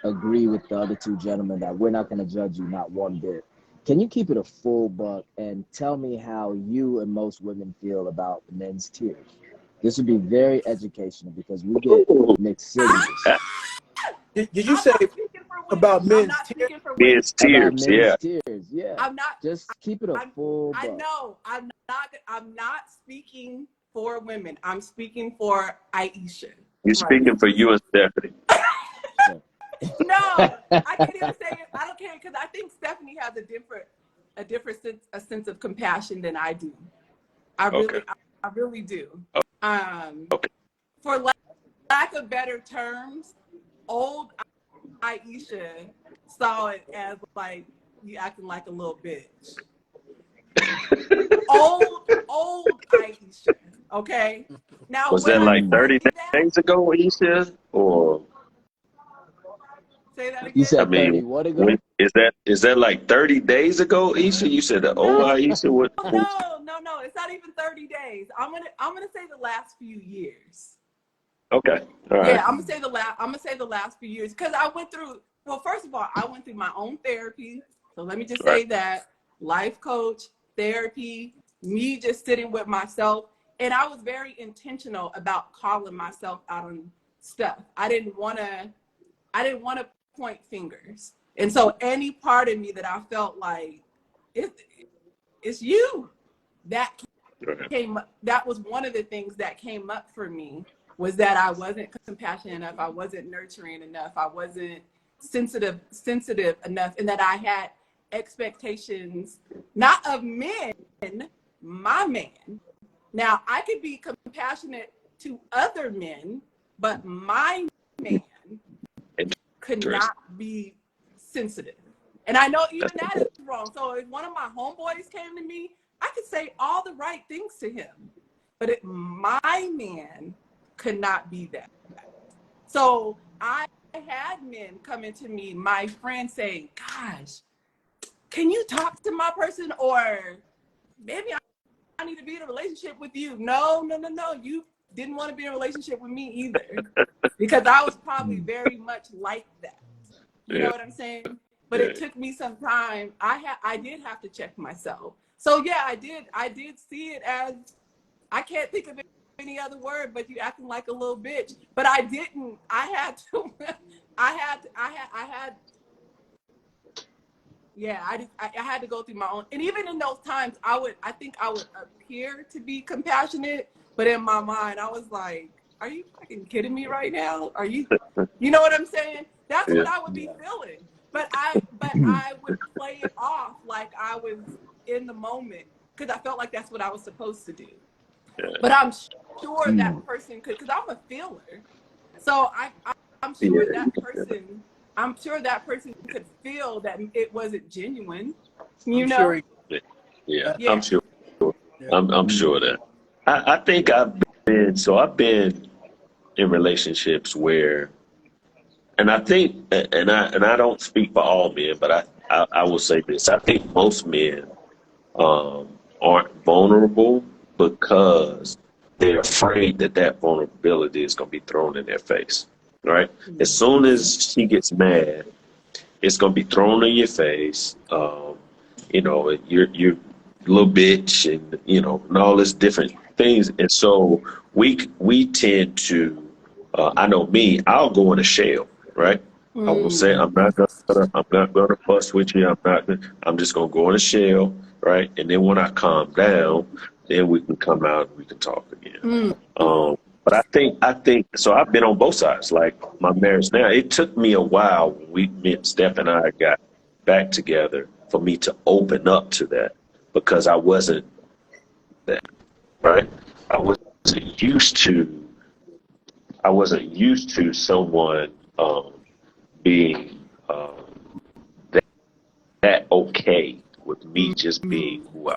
agree with the other two gentlemen that we're not going to judge you, not one bit. Can you keep it a full buck and tell me how you and most women feel about men's tears? This would be very educational because we get Ooh, mixed signals Did you I'm say not speaking for women. about I'm men's not tears? speaking for women. men's about tears, men's yeah. tears. Yeah, I'm not. just keep it a full I buck. know. I'm not speaking for women. I'm speaking for Ayisha. You're Right. speaking for you and Stephanie. No, I can't even say it. I don't care because I think Stephanie has a different sense of compassion than I do. I really do. Okay. For lack of better terms, old Ayisha saw it as like you acting like a little bitch. old Ayisha. Okay. Now Was when that I like tell 30 you that, days ago, Isha? Or say that You again. I said 30 mean, what when, ago? is that like 30 days ago, Isha? You said the old No, Isha? What? no. It's not even 30 days. I'm gonna say the last few years. Okay, all right. Yeah, I'm gonna say the last few years because I went through. Well, first of all, I went through my own therapy. So let me just Right. say that life coach, therapy, me just sitting with myself, and I was very intentional about calling myself out on stuff. I didn't want to point fingers, and so any part of me that I felt like it's you that that was one of the things that came up for me was that I wasn't compassionate enough, I wasn't nurturing enough, I wasn't sensitive enough, and that I had expectations not of men, my man. Now I could be compassionate to other men, but my man could not be sensitive. And I know even that is wrong. So if one of my homeboys came to me, I could say all the right things to him, but my man could not be that. So I had men coming to me, my friends say, gosh, can you talk to my person? Or maybe I need to be in a relationship with you. No. You didn't want to be in a relationship with me either. Because I was probably very much like that. You know what I'm saying? But it took me some time. I did have to check myself. So yeah, I did see it as, I can't think of any other word, but you acting like a little bitch. But I didn't. I had to. Yeah, I had to go through my own. And even in those times, I think I would appear to be compassionate, but in my mind, I was like, are you fucking kidding me right now? You know what I'm saying? That's what I would be feeling. But I would play it off like I was in the moment because I felt like that's what I was supposed to do. But I'm sure that person could, because I'm a feeler. So I'm sure I'm sure that person could feel that it wasn't genuine. You I'm know? sure. Yeah, Yeah. I'm sure. Yeah. I'm sure that. I think I've been in relationships where, and I think, and I don't speak for all men, but I will say this. I think most men aren't vulnerable because they're afraid that vulnerability is going to be thrown in their face. Right? As soon as she gets mad, it's going to be thrown in your face. You're a little bitch, and and all this different things. And so we tend to. I know me. I'll go in a shell, right? I will say I'm not gonna fuss with you. I'm just gonna go in a shell, right? And then when I calm down, then we can come out and we can talk again. But I think so. I've been on both sides. Like my marriage now, it took me a while when me and Steph and I got back together for me to open up to that because I wasn't that, right. I wasn't used to. I wasn't used to someone being that, that okay with me just being who I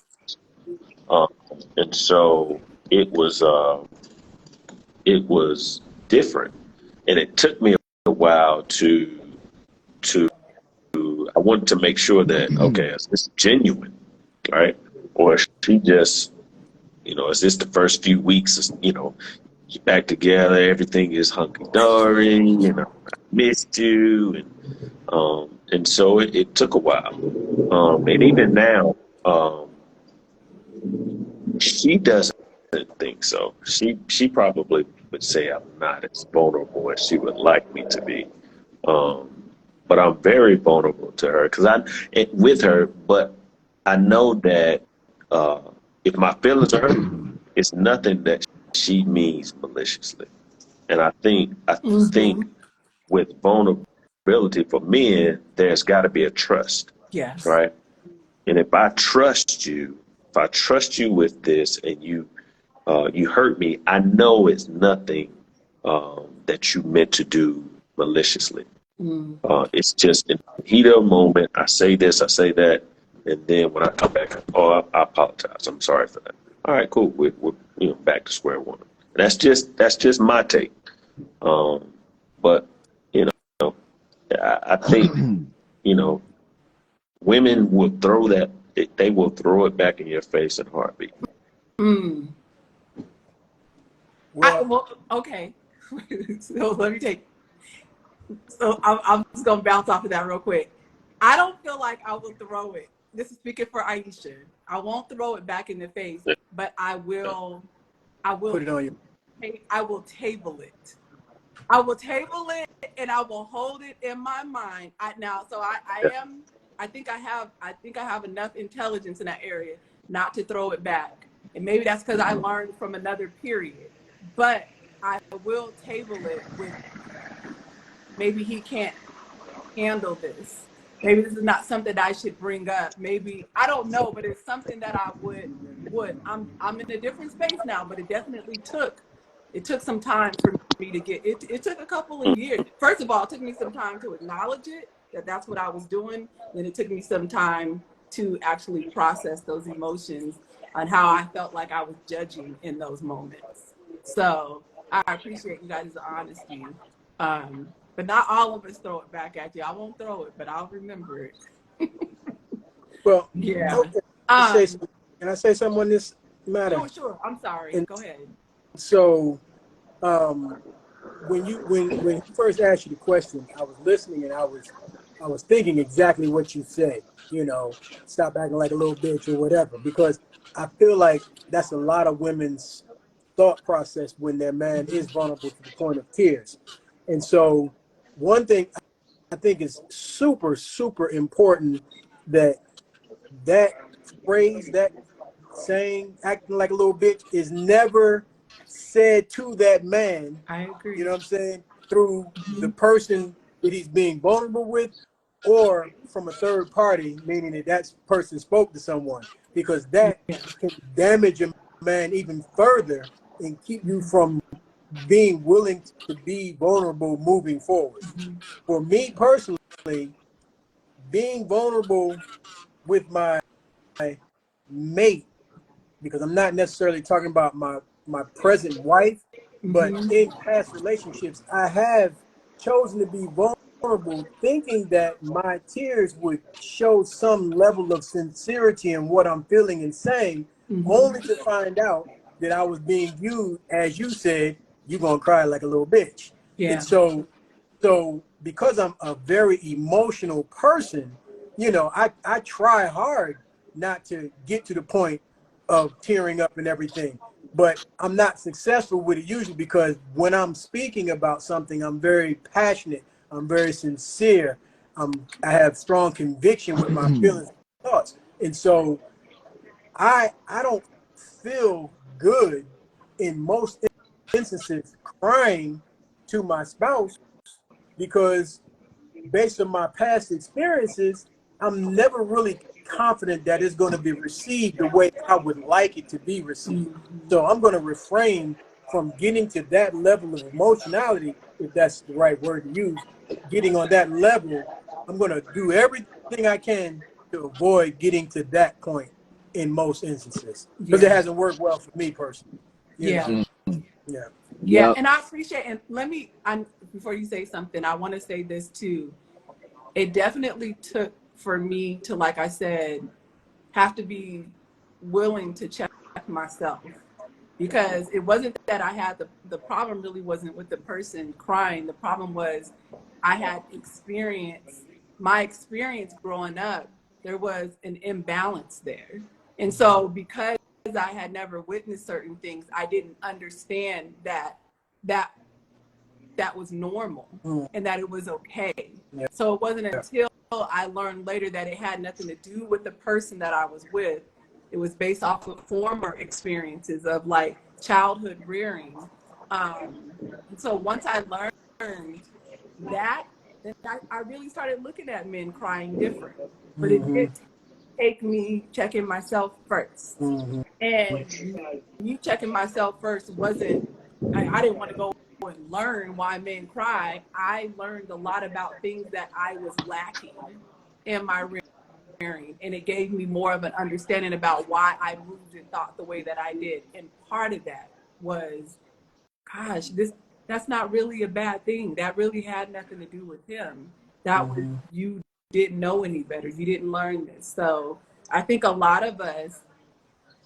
was. And so it was. It was. different, and it took me a while to I wanted to make sure that, okay, is this genuine, right? Or is she just, is this the first few weeks, you back together, everything is hunky dory, I missed you, and so it took a while, and even now, she doesn't think so. She probably would say I'm not as vulnerable as she would like me to be. But I'm very vulnerable to her with her. But I know that if my feelings are hurt, it's nothing that she means maliciously. And I think with vulnerability for men, there's got to be a trust, Yes. right? And if I trust you with this, and you hurt me, I know it's nothing that you meant to do maliciously. It's just in the heat of a moment. I say this, I say that, and then when I come back, I apologize. I'm sorry for that. All right, cool. We're back to square one. That's just my take. But I think women will throw that. They will throw it back in your face in a heartbeat. Well, Okay. So let me take. So I'm just gonna bounce off of that real quick. I don't feel like I will throw it. This is speaking for Ayisha. I won't throw it back in the face, but I will. put it on you. I will table it. I will table it, and I will hold it in my mind. I think I have enough intelligence in that area not to throw it back. And maybe that's because I learned from another period. But I will table it with, maybe he can't handle this. Maybe this is not something that I should bring up. Maybe, I don't know, but it's something that I would. I'm in a different space now, but it definitely took some time for me to get it. It took a couple of years. First of all, it took me some time to acknowledge it, that's what I was doing. Then it took me some time to actually process those emotions on how I felt like I was judging in those moments. So I appreciate you guys' honesty. But not all of us throw it back at you. I won't throw it, but I'll remember it. Well, Yeah. okay. Can I say something on this matter? Sure. I'm sorry. Go ahead. So, when you first asked you the question, I was listening and I was thinking exactly what you said. Stop acting like a little bitch or whatever, because I feel like that's a lot of women's thought process when their man is vulnerable to the point of tears. And so, one thing I think is super, super important, that phrase, that saying, acting like a little bitch, is never said to that man. I agree. You know what I'm saying? Through the person that he's being vulnerable with, or from a third party, meaning that person spoke to someone, because that can damage a man even further and keep you from being willing to be vulnerable moving forward. For me personally, being vulnerable with my mate, because I'm not necessarily talking about my present wife, but in past relationships, I have chosen to be vulnerable, thinking that my tears would show some level of sincerity in what I'm feeling and saying, only to find out that I was being viewed, as you said, you're gonna cry like a little bitch. Yeah. And so because I'm a very emotional person, I try hard not to get to the point of tearing up and everything, but I'm not successful with it usually, because when I'm speaking about something, I'm very passionate, I'm very sincere, I have strong conviction with my feelings and thoughts. And so I don't feel good in most instances crying to my spouse, because based on my past experiences, I'm never really confident that it's going to be received the way I would like it to be received. So I'm going to refrain from getting to that level of emotionality, if that's the right word to use. Getting on that level, I'm going to do everything I can to avoid getting to that point in most instances, because it hasn't worked well for me personally. You know? Yeah. Yeah, Yep. and I appreciate, and before you say something, I want to say this too. It definitely took for me to, like I said, have to be willing to check myself, because it wasn't that I had the problem really wasn't with the person crying. The problem was I had my experience growing up, there was an imbalance there. And so because I had never witnessed certain things, I didn't understand that that was normal Mm. and that it was okay. Yeah. So it wasn't until I learned later that it had nothing to do with the person that I was with. It was based off of former experiences of like childhood rearing. And so once I learned that, then I really started looking at men crying different. But it Mm-hmm. did take me checking myself first. Mm-hmm. And me checking myself first wasn't, I didn't want to go and learn why men cry. I learned a lot about things that I was lacking in my rearing, and it gave me more of an understanding about why I moved and thought the way that I did. And part of that was, gosh, that's not really a bad thing. That really had nothing to do with him. That was, Mm-hmm. you didn't know any better. You didn't learn this. So I think a lot of us,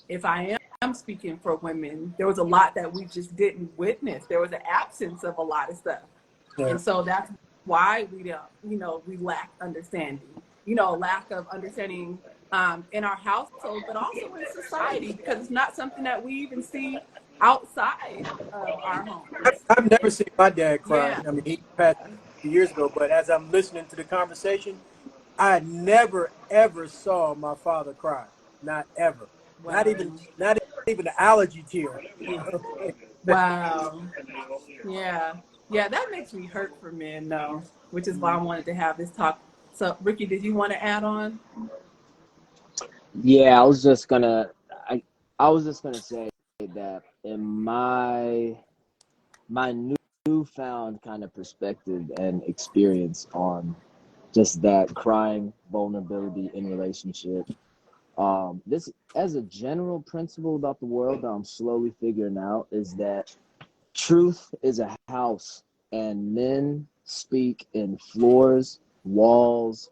if I am speaking for women, there was a lot that we just didn't witness. There was an absence of a lot of stuff. Yeah. And so that's why we don't, we lack understanding, lack of understanding in our household, but also in society, because it's not something that we even see outside of our homes. I've never seen my dad cry. Yeah. I mean, he passed years ago, but as I'm listening to the conversation, I never ever saw my father cry. Not ever. Not Wow. even not even an allergy tear. You know what I'm saying? Wow. Yeah. Yeah, that makes me hurt for men, though, which is why I wanted to have this talk. So, Ricky, did you want to add on? Yeah, I was just gonna say that in my newfound kind of perspective and experience on just that crying vulnerability in relationship. This, as a general principle about the world that I'm slowly figuring out, is that truth is a house, and men speak in floors, walls,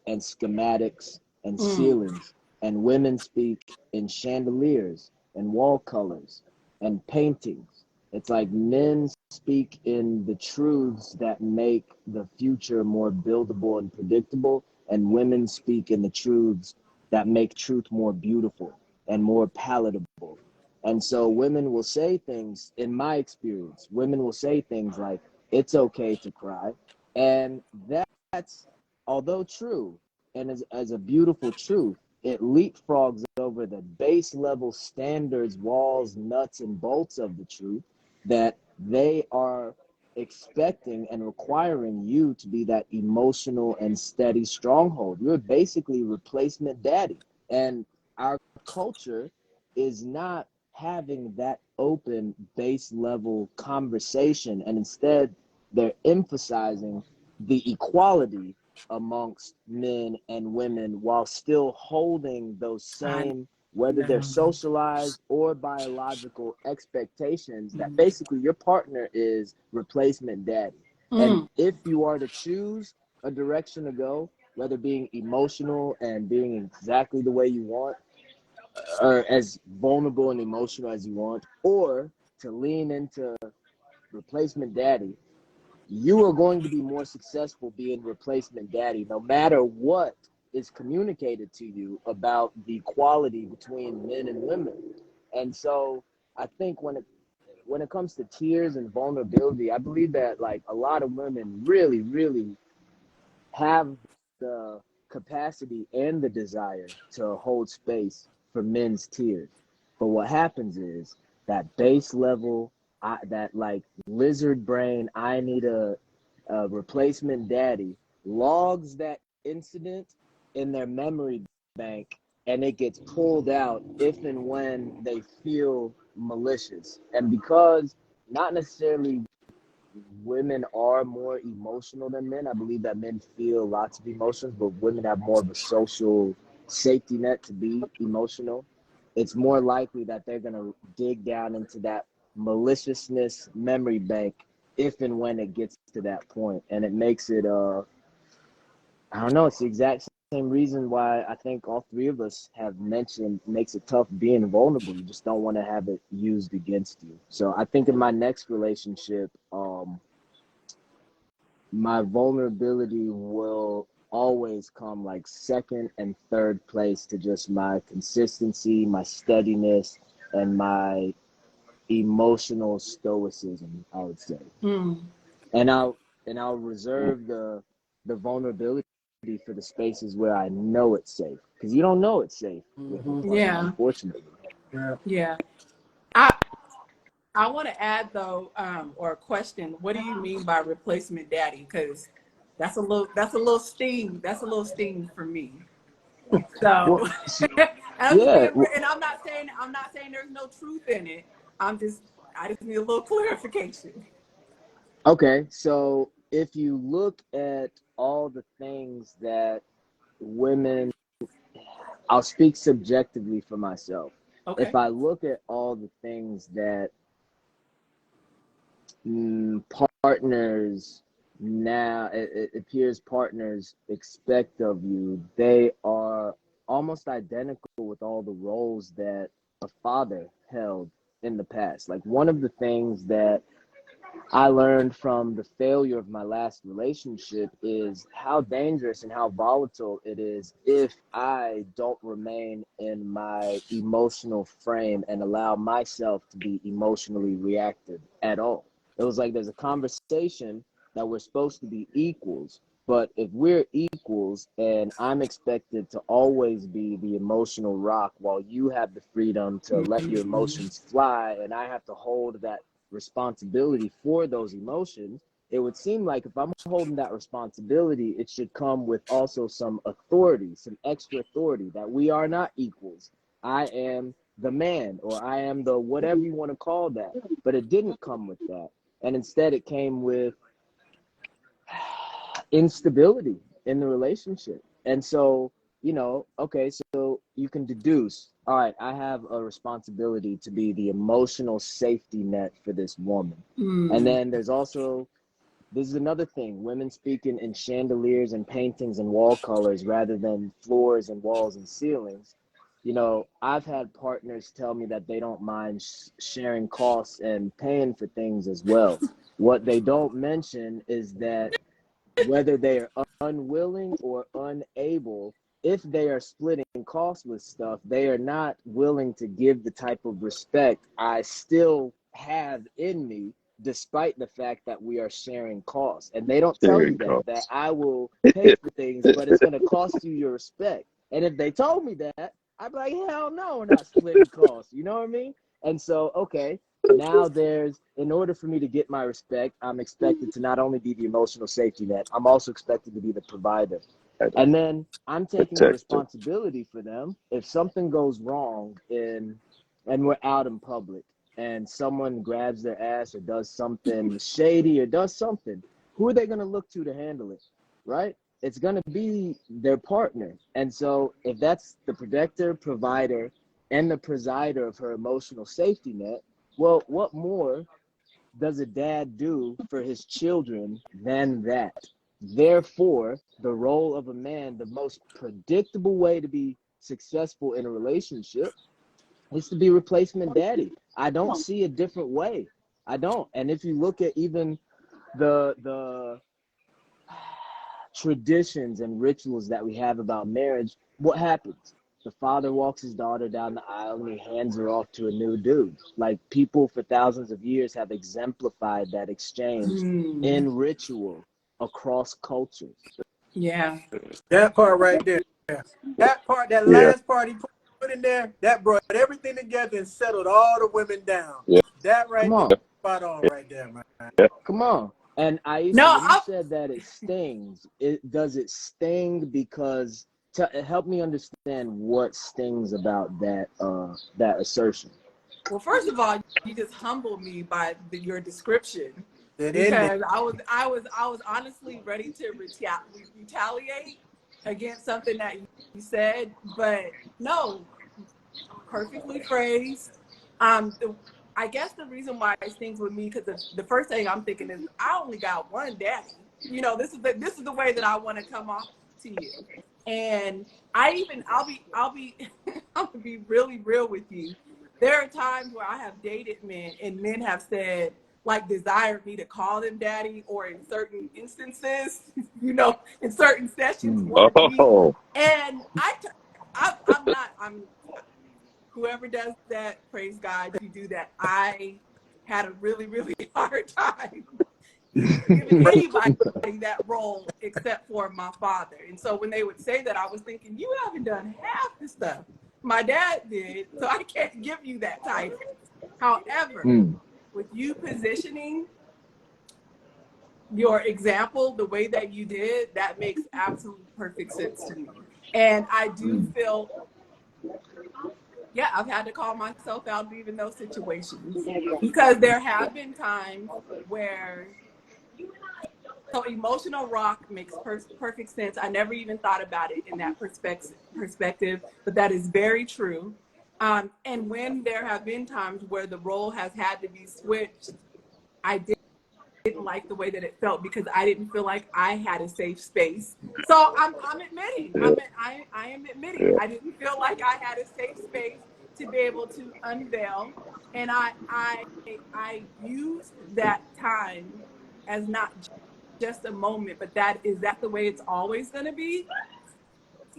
and schematics and Mm. ceilings, and women speak in chandeliers and wall colors and paintings. It's like men speak in the truths that make the future more buildable and predictable, and women speak in the truths that make truth more beautiful and more palatable. And so women will say things, in my experience, women will say things like, it's okay to cry. And that's, although true, and as a beautiful truth, it leapfrogs over the base level standards, walls, nuts, and bolts of the truth that they are expecting and requiring you to be that emotional and steady stronghold. You're basically replacement daddy. And our culture is not having that open base level conversation, and instead they're emphasizing the equality amongst men and women while still holding those I same, whether they're know. socialized or biological expectations, that basically your partner is replacement daddy. And Mm. if you are to choose a direction to go, whether being emotional and being exactly the way you want, or as vulnerable and emotional as you want, or to lean into replacement daddy, you are going to be more successful being replacement daddy, no matter what is communicated to you about the equality between men and women. And so I think when it comes to tears and vulnerability, I believe that like a lot of women really, really have the capacity and the desire to hold space for men's tears. But what happens is that base level, that like lizard brain, I need a replacement daddy, logs that incident in their memory bank, and it gets pulled out if and when they feel malicious. And because not necessarily women are more emotional than men. I believe that men feel lots of emotions, but women have more of a social safety net to be emotional. It's more likely that they're going to dig down into that maliciousness memory bank if and when it gets to that point. And it makes it, I don't know, it's the exact same reason why I think all three of us have mentioned makes it tough being vulnerable. You just don't want to have it used against you. So I think in my next relationship, my vulnerability will always come like second and third place to just my consistency, my steadiness, and my emotional stoicism, I would say. And I'll reserve the vulnerability for the spaces where I know it's safe, because you don't know it's safe with a partner, Yeah. unfortunately. Yeah. I want to add though, or question, what do you mean by replacement daddy? Because that's a little sting. That's a little sting for me. So, Yeah. and I'm not saying there's no truth in it. I just need a little clarification. Okay, so if you look at all the things that women, I'll speak subjectively for myself. Okay. If I look at all the things that partners now, it appears partners expect of you, they are almost identical with all the roles that a father held in the past. Like, one of the things that I learned from the failure of my last relationship is how dangerous and how volatile it is if I don't remain in my emotional frame and allow myself to be emotionally reactive at all. It was like there's a conversation that we're supposed to be equals, but if we're equals and I'm expected to always be the emotional rock while you have the freedom to let your emotions fly and I have to hold that responsibility for those emotions, it would seem like if I'm holding that responsibility, it should come with also some authority, some extra authority, that we are not equals. I am the man, or I am the whatever you want to call that. But it didn't come with that. And instead it came with instability in the relationship. And so, okay, so you can deduce, all right, I have a responsibility to be the emotional safety net for this woman. And then there's also, this is another thing, women speaking in chandeliers and paintings and wall colors rather than floors and walls and ceilings. I've had partners tell me that they don't mind sharing costs and paying for things as well. What they don't mention is that whether they are unwilling or unable, if they are splitting costs with stuff, they are not willing to give the type of respect I still have in me, despite the fact that we are sharing costs. And they don't tell you that I will pay for things, but it's going to cost you your respect. And if they told me that, I'd be like, hell no, we're not splitting costs. You know what I mean? And so, okay, now in order for me to get my respect, I'm expected to not only be the emotional safety net, I'm also expected to be the provider. And then I'm taking the responsibility for them. If something goes wrong and we're out in public and someone grabs their ass or does something shady or does something, who are they going to look to handle it, right? It's going to be their partner. And so if that's the protector, provider, and the presider of her emotional safety net, well, what more does a dad do for his children than that? Therefore, the role of a man, the most predictable way to be successful in a relationship is to be replacement daddy. I don't see a different way. I don't. And if you look at even the traditions and rituals that we have about marriage, what happens? The father walks his daughter down the aisle and he hands her off to a new dude. Like, people for thousands of years have exemplified that exchange in ritual across cultures. Yeah. That part right there. That part, that last part he put in there, that brought everything together and settled all the women down. That right there, spot on right there, man. Come on. And Ayisha, No, when you said that it stings, does it sting because help me understand what stings about that assertion. well, first of all, you just humbled me by your description, It ended. because I was honestly ready to retaliate against something that you said, but no, perfectly phrased. I guess the reason why it stings with me, because the first thing I'm thinking is I only got one daddy. You know, this is the way that I want to come off to you. And I'll be I'm gonna be really real with you. There are times where I have dated men and men have said, like, desired me to call them daddy, or in certain instances, you know, in certain sessions wanted me. Oh, And I'm whoever does that, praise God, you do that. I had a really, really hard time giving anybody that role except for my father. And so when they would say that, I was thinking, you haven't done half the stuff my dad did, so I can't give you that title. However, with you positioning your example the way that you did, that makes absolute perfect sense to me. And I do feel, yeah, I've had to call myself out even in those situations, because there have been times where, so emotional rock makes perfect sense. I never even thought about it in that perspective, but that is very true. And when there have been times where the role has had to be switched, I didn't like the way that it felt, because I didn't feel like I had a safe space. So I'm admitting, yeah, I am admitting, yeah. I didn't feel like I had a safe space to be able to unveil. And I used that time as not just a moment, but that the way it's always going to be.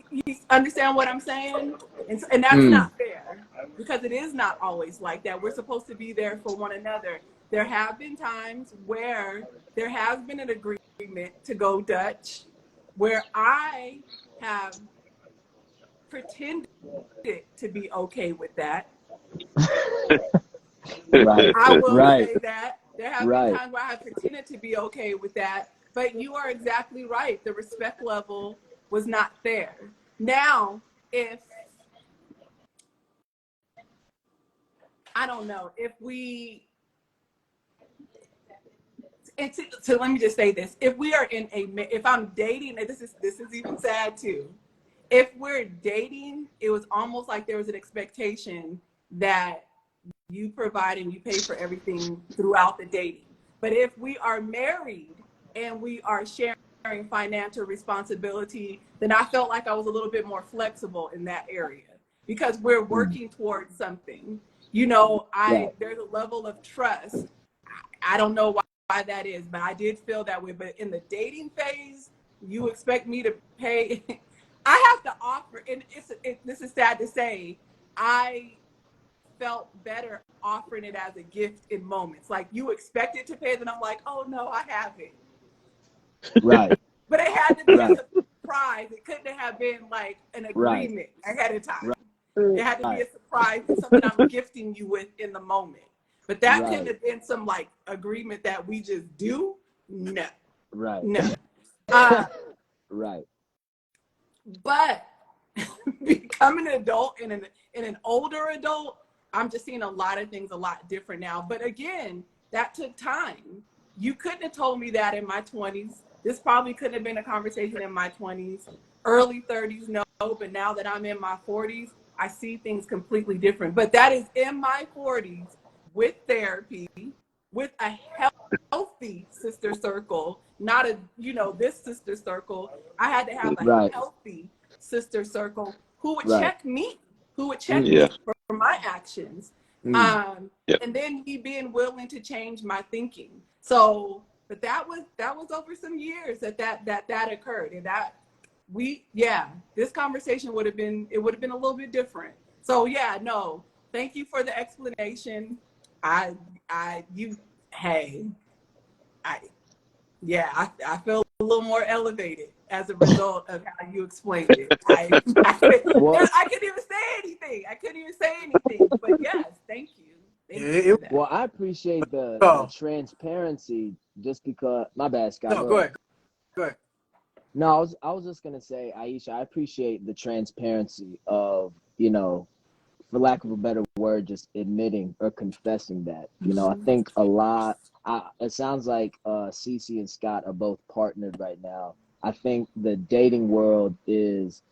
You understand what I'm saying? And that's not fair, because it is not always like that. We're supposed to be there for one another. There have been times where there has been an agreement to go Dutch, where I have pretended to be okay with that. Right. I will Right. say that there have been Right. times where I have pretended to be okay with that, but you are exactly right. The respect level was not there. Now, if I don't know, so let me just say this: if we are if I'm dating, and this is even sad too. If we're dating, it was almost like there was an expectation that you provide and you pay for everything throughout the dating. But if we are married and we are sharing financial responsibility, then I felt like I was a little bit more flexible in that area, because we're working towards something. You know, Right. there's a level of trust. I don't know why that is, but I did feel that way. But in the dating phase, you expect me to pay. I have to offer, and this is sad to say, I felt better offering it as a gift in moments. Like, you expected to pay, then I'm like, oh no, I haven't. Right. But it had to be a Right. surprise. It couldn't have been like an Right. agreement ahead of time. Right. It had to be a surprise and something I'm gifting you with in the moment. But that couldn't Right. have been some like agreement that we just do. No, Right. no. Uh, Right. but becoming an adult and an older adult, I'm just seeing a lot of things a lot different now. But again, that took time. You couldn't have told me that in my 20s. This probably couldn't have been a conversation in my 20s, early 30s, no. But now that I'm in my 40s, I see things completely different. But that is in my 40s, with therapy, with a healthy sister circle, not a, this sister circle. I had to have a Right. healthy sister circle who would Right. check me, Yeah, for my actions. yeah. And then me being willing to change my thinking. So, but that was over some years that occurred. And this conversation would have been a little bit different. So yeah, no, thank you for the explanation. I you hey, I I feel a little more elevated as a result of how you explained it. Well, I couldn't even say anything. But yes, thank you. Thank you for that. well, I appreciate the Oh, transparency, just because my bad, Scott. no, Go go ahead. ahead. Go ahead. No, I was just gonna say, Aisha, I appreciate the transparency of, for lack of a better word, just admitting or confessing that. I think a lot. It sounds like Cece and Scott are both partnered right now. I think the dating world is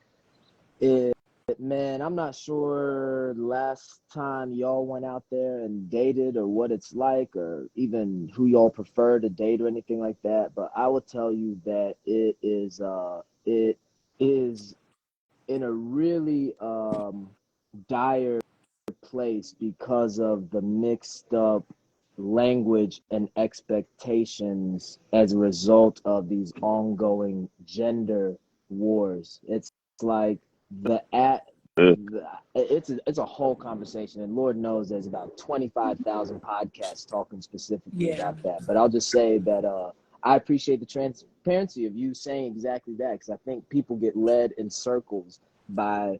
man, I'm not sure last time y'all went out there and dated or what it's like or even who y'all prefer to date or anything like that. But I will tell you that it is in a really dire place because of the mixed up language and expectations as a result of these ongoing gender wars. It's like the at Uh, it's a whole conversation, and Lord knows there's about 25,000 podcasts talking specifically Yeah. about that. But I'll just say that I appreciate the transparency of you saying exactly that, because I think people get led in circles by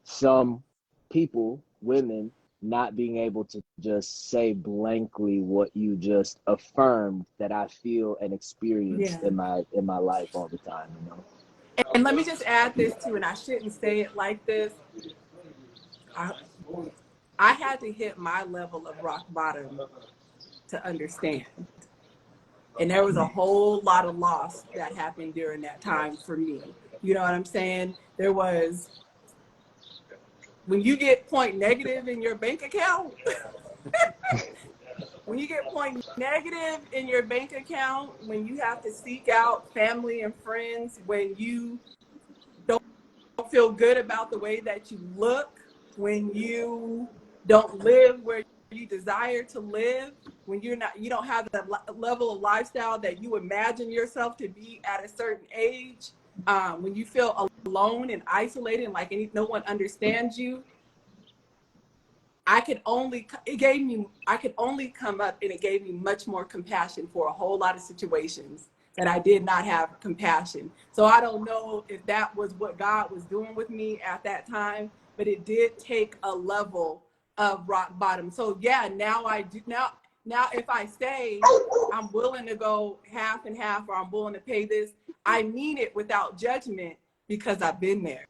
some people, women, not being able to just say blankly what you just affirmed that I feel and experience Yeah. in my life all the time, you know. And let me just add this too, and I shouldn't say it like this. I had to hit my level of rock bottom to understand. And there was a whole lot of loss that happened during that time for me. You know what I'm saying? There was, when you get point negative in your bank account, when you get point negative in your bank account, when you have to seek out family and friends, when you don't feel good about the way that you look, when you don't live where you desire to live, when you don't have the level of lifestyle that you imagine yourself to be at a certain age, when you feel alone and isolated and like no one understands you, I could only come up, and it gave me much more compassion for a whole lot of situations that I did not have compassion. So I don't know if that was what God was doing with me at that time, but it did take a level of rock bottom. So yeah, now I do now if I say I'm willing to go half and half, or I'm willing to pay this, I mean it without judgment because I've been there.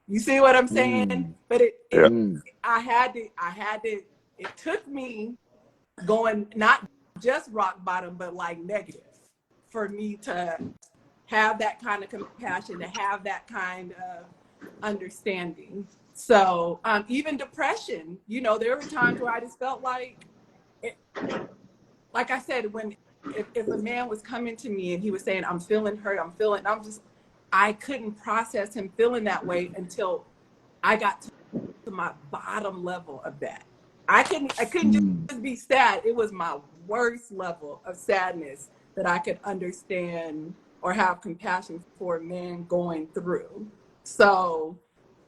You see what I'm saying? But yeah. I had to, it took me going not just rock bottom, but like negative, for me to have that kind of compassion, to have that kind of understanding. So even depression, you know, there were times where I just felt like, like I said, if a man was coming to me and he was saying, I'm feeling hurt, I couldn't process him feeling that way until I got to my bottom level of that. I couldn't just be sad. It was my worst level of sadness that I could understand or have compassion for a man going through. So,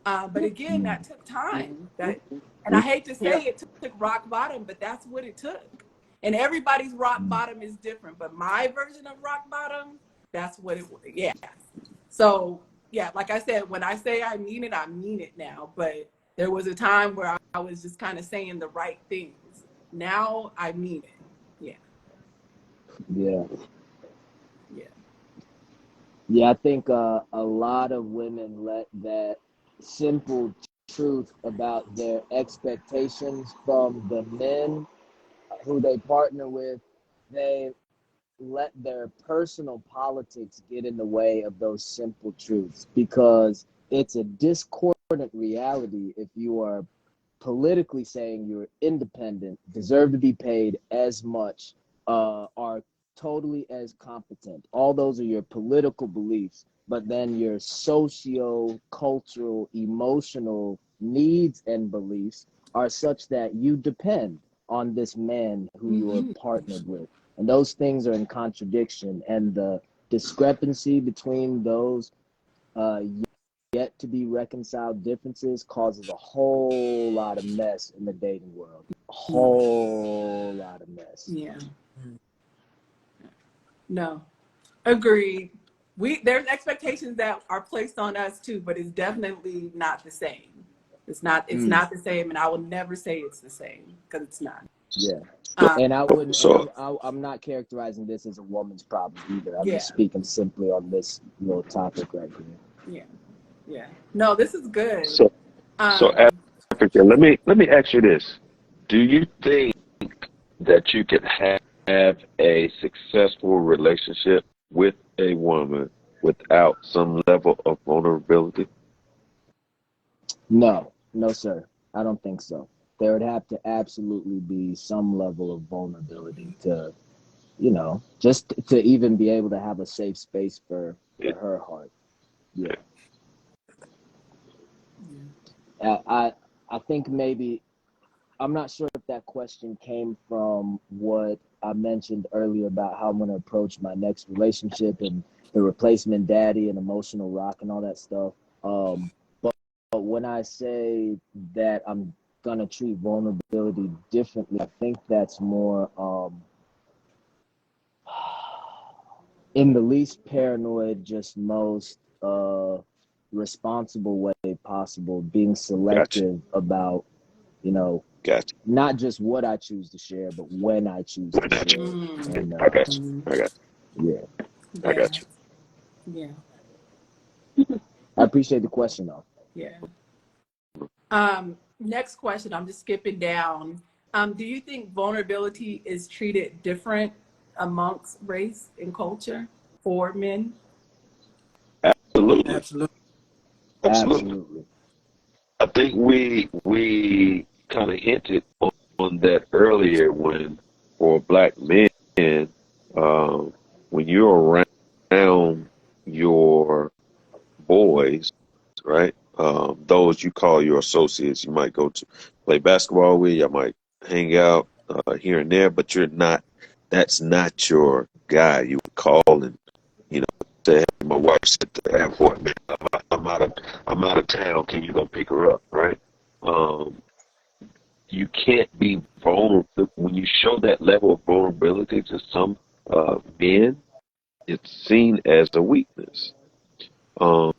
but again, that took time. And I hate to say it took rock bottom, but that's what it took. And everybody's rock bottom is different, but my version of rock bottom, that's what it was. Yeah. So yeah, like I said, when I say I mean it now. But there was a time where I was just kind of saying the right things. Now I mean it. Yeah. Yeah. Yeah. Yeah, I think a lot of women let that simple truth about their expectations from the men who they partner with, they let their personal politics get in the way of those simple truths, because it's a discordant reality if you are politically saying you're independent, deserve to be paid as much, are totally as competent. All those are your political beliefs, but then your socio-cultural, emotional needs and beliefs are such that you depend on this man who you are partnered with. And those things are in contradiction, and the discrepancy between those yet to be reconciled differences causes a whole lot of mess in the dating world. A whole lot of mess. Yeah. No. Agreed. There's expectations that are placed on us too, but it's definitely not the same. It's not the same, and I will never say it's the same, because it's not. Yeah. So, And I wouldn't, so I'm not characterizing this as a woman's problem either. I'm Yeah. just speaking simply on this little topic right here. Yeah. Yeah. No, this is good. so Africa, let me ask you this. Do you think that you can have a successful relationship with a woman without some level of vulnerability? No, no, sir. I don't think so. There would have to absolutely be some level of vulnerability to, just to even be able to have a safe space for her heart. Yeah. I think maybe, I'm not sure if that question came from what I mentioned earlier about how I'm going to approach my next relationship and the replacement daddy and emotional rock and all that stuff. But when I say that I'm going to treat vulnerability differently, I think that's more in the least paranoid, just most responsible way possible, being selective about, Gotcha. not just what I choose to share, but when I choose to share. And I got you. I got yeah, you. I got you. Yeah. I appreciate the question though. Yeah. Next question. I'm just skipping down. Do you think vulnerability is treated different amongst race and culture for men? Absolutely. Absolutely. Absolutely. I think we kind of hinted on that earlier when for black men, when you're around your boys, right? Those you call your associates, you might go to play basketball with, you might hang out here and there, but that's not your guy. You would call and, say, hey, my wife's at the airport, man. I'm out of town. Can you go pick her up, right? Um, you can't be vulnerable when you show that level of vulnerability to some men. It's seen as a weakness. Um,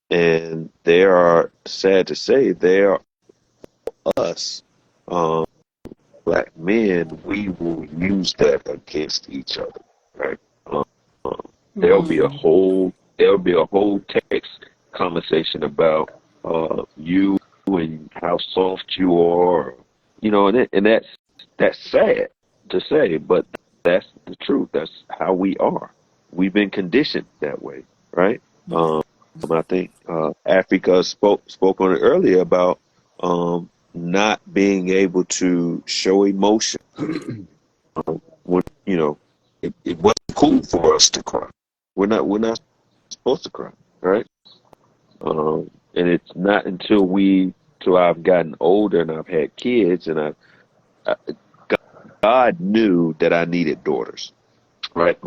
and they are sad to say they are us, um, black men. We will use that against each other, right? Um, there'll be a whole text conversation about you and how soft you are, and that's sad to say, but that's the truth. That's how we are. We've been conditioned that way, right? I think Africa spoke on it earlier about not being able to show emotion when it wasn't cool for us to cry. We're not supposed to cry, right? And it's not till I've gotten older and I've had kids and I God knew that I needed daughters, right?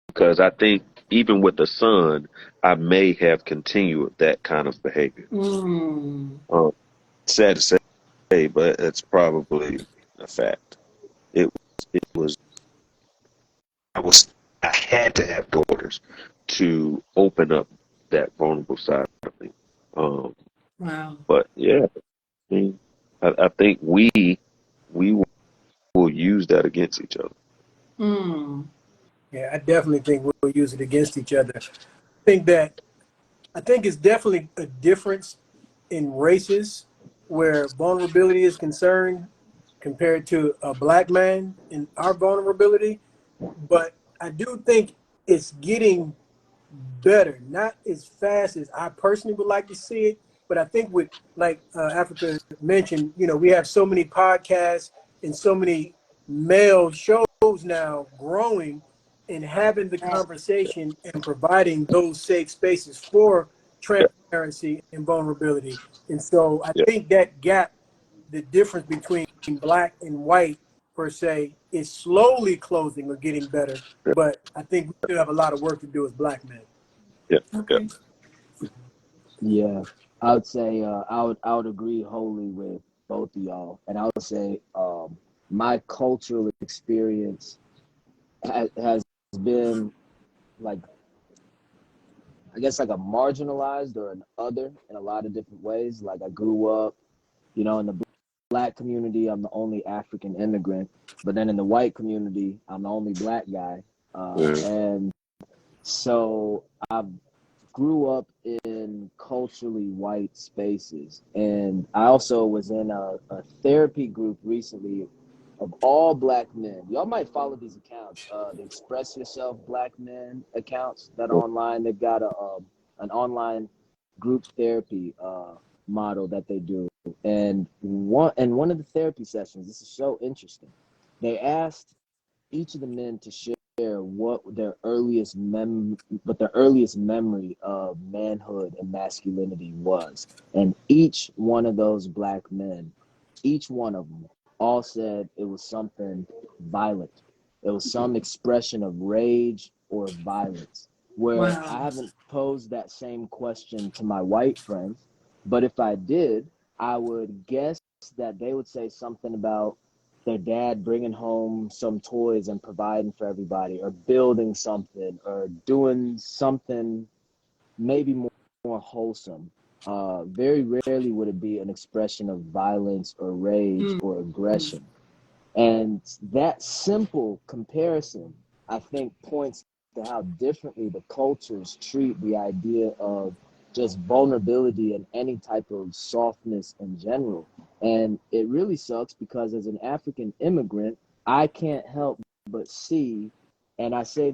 Because I think even with the son, I may have continued that kind of behavior. Sad to say, but it's probably a fact. It was I had to have daughters to open up that vulnerable side of me. Um, Wow. but yeah, I mean, I think we will use that against each other. Yeah, I definitely think we'll use it against each other. I think it's definitely a difference in races where vulnerability is concerned compared to a black man in our vulnerability. But I do think it's getting better, not as fast as I personally would like to see it. But I think with, like Africa mentioned, we have so many podcasts and so many male shows now growing and having the conversation and providing those safe spaces for transparency and vulnerability. And so I Yeah, think that gap, the difference between black and white per se, is slowly closing or getting better. yeah, But I think we still have a lot of work to do as black men. yeah, yeah. Okay. Yeah, I would say I would agree wholly with both of y'all, and I would say my cultural experience has been like, I guess, like a marginalized or an other in a lot of different ways. Like I grew up, in the black community, I'm the only African immigrant, but then in the white community, I'm the only black guy, Yeah. and so I grew up in culturally white spaces. And I also was in a therapy group recently of all black men. Y'all might follow these accounts, the Express Yourself Black Men accounts that are online. They've got an online group therapy model that they do. And one of the therapy sessions, this is so interesting. They asked each of the men to share what their earliest memory of manhood and masculinity was. And each one of those black men, each one of them, all said it was something violent. It was some expression of rage or violence. Where I Wow. haven't posed that same question to my white friends, but if I did, I would guess that they would say something about their dad bringing home some toys and providing for everybody, or building something, or doing something maybe more wholesome. Very rarely would it be an expression of violence or rage Mm. or aggression. And that simple comparison, I think, points to how differently the cultures treat the idea of just vulnerability and any type of softness in general. And it really sucks because as an African immigrant, I can't help but see, and I say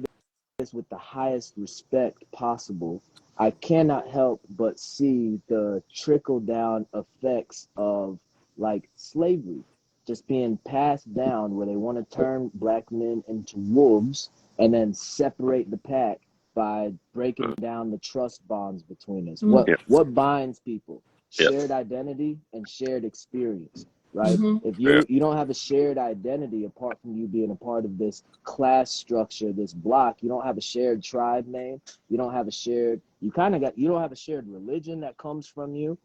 this with the highest respect possible, I cannot help but see the trickle down effects of like slavery just being passed down, where they want to turn black men into wolves and then separate the pack by breaking down the trust bonds between us. Mm. Yeah. What binds people? Yeah. Shared identity and shared experience, right? Mm-hmm. If Yeah. you don't have a shared identity apart from you being a part of this class structure, this block, you don't have a shared tribe name, you don't have a shared, you don't have a shared religion that comes from you.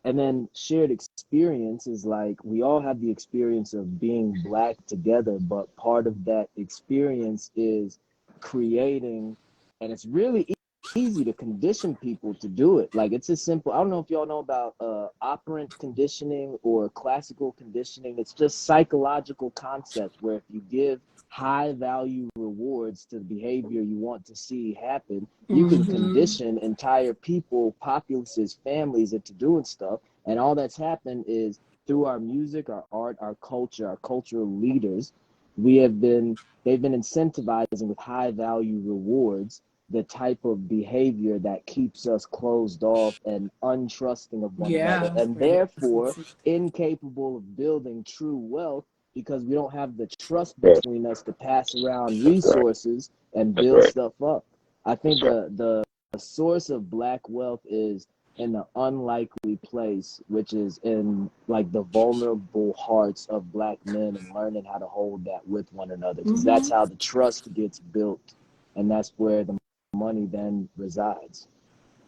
And then shared experience is like, we all have the experience of being black together, but part of that experience is creating, and it's really easy to condition people to do it. Like, it's as simple, I don't know if y'all know about operant conditioning or classical conditioning. It's just psychological concepts where if you give high value rewards to the behavior you want to see happen, you can Mm-hmm. condition entire people, populaces, families into doing stuff. And all that's happened is through our music, our art, our culture, our cultural leaders, they've been incentivizing with high value rewards the type of behavior that keeps us closed off and untrusting of one another, Yeah. and therefore incapable of building true wealth, because we don't have the trust Right. between us to pass around That's right. resources and That's build right. stuff up. I think That's right. the source of black wealth is in the unlikely place, which is in like the vulnerable hearts of black men, and learning how to hold that with one another, because that's Mm-hmm. how the trust gets built, and that's where the money then resides.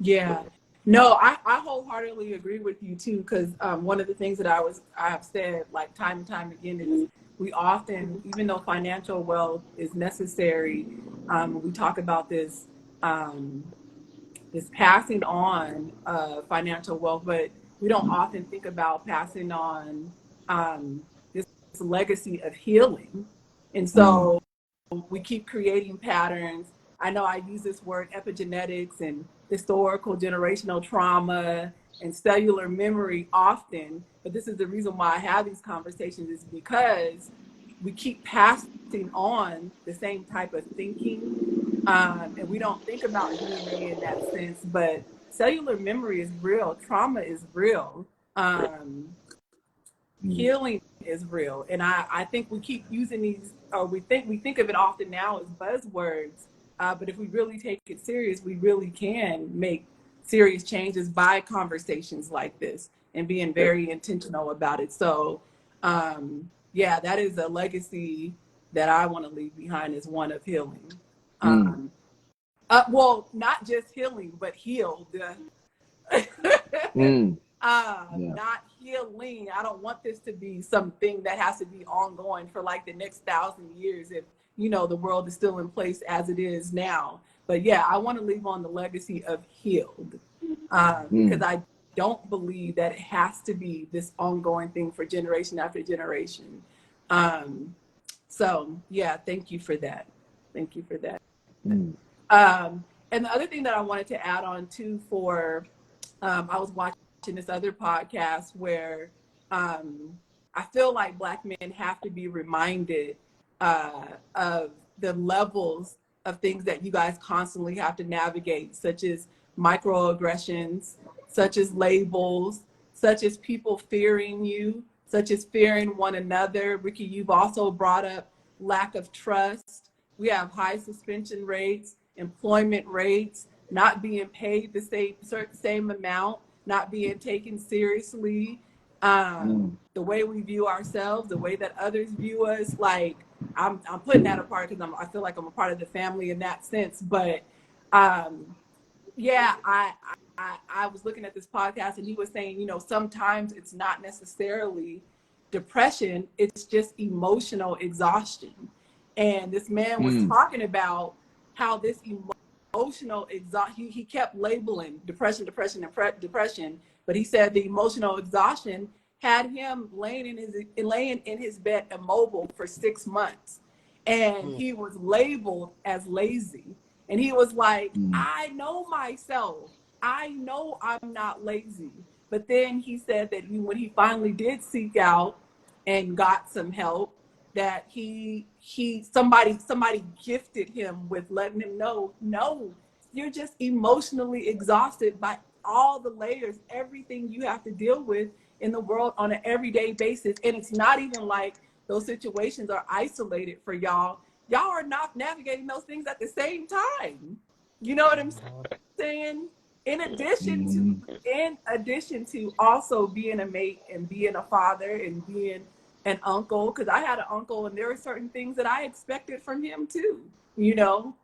Yeah. No, I wholeheartedly agree with you too, because one of the things that I have said like time and time again is we often, even though financial wealth is necessary, we talk about um, this passing on financial wealth, but we don't often think about passing on this legacy of healing. And Mm, so we keep creating patterns. I know I use this word epigenetics and historical generational trauma and cellular memory often, but this is the reason why I have these conversations, is because we keep passing on the same type of thinking, and we don't think about DNA in that sense, but cellular memory is real, trauma is real, mm, healing is real. And I think we keep using these, or we think of it often now as buzzwords, but if we really take it serious, we really can make serious changes by conversations like this and being Yeah. very intentional about it. So yeah, that is a legacy that I want to leave behind, is one of healing. mm, um, well, not just healing, but healed. mm. Yeah. Not healing. I don't want this to be something that has to be ongoing for like the next 1,000 years, if the world is still in place as it is now. But yeah, I want to leave on the legacy of healed, because Mm, I don't believe that it has to be this ongoing thing for generation after generation. Um, so yeah, thank you for that. Thank you for that. mm, Um, and the other thing that I wanted to add on too, I was watching this other podcast where I feel like Black men have to be reminded of the levels of things that you guys constantly have to navigate, such as microaggressions, such as labels, such as people fearing you, such as fearing one another. Ricky, you've also brought up lack of trust. We have high suspension rates, employment rates, not being paid the same amount, not being taken seriously, the way we view ourselves, the way that others view us. Like, I'm putting that apart because I feel like I'm a part of the family in that sense. But yeah, I was looking at this podcast and he was saying, you know, sometimes it's not necessarily depression, it's just emotional exhaustion. And this man was talking about how this emotional exhaustion, he kept labeling depression, but he said the emotional exhaustion had him laying in his bed immobile for 6 months. And he was labeled as lazy. And he was like, I know myself. I know I'm not lazy. But then he said that when he finally did seek out and got some help, that somebody gifted him with letting him know, no, you're just emotionally exhausted by all the layers, everything you have to deal with in the world on an everyday basis. And it's not even like those situations are isolated for y'all. Y'all are not navigating those things at the same time. You know what I'm saying? In addition to also being a mate and being a father and being an uncle, because I had an uncle and there were certain things that I expected from him too, you know,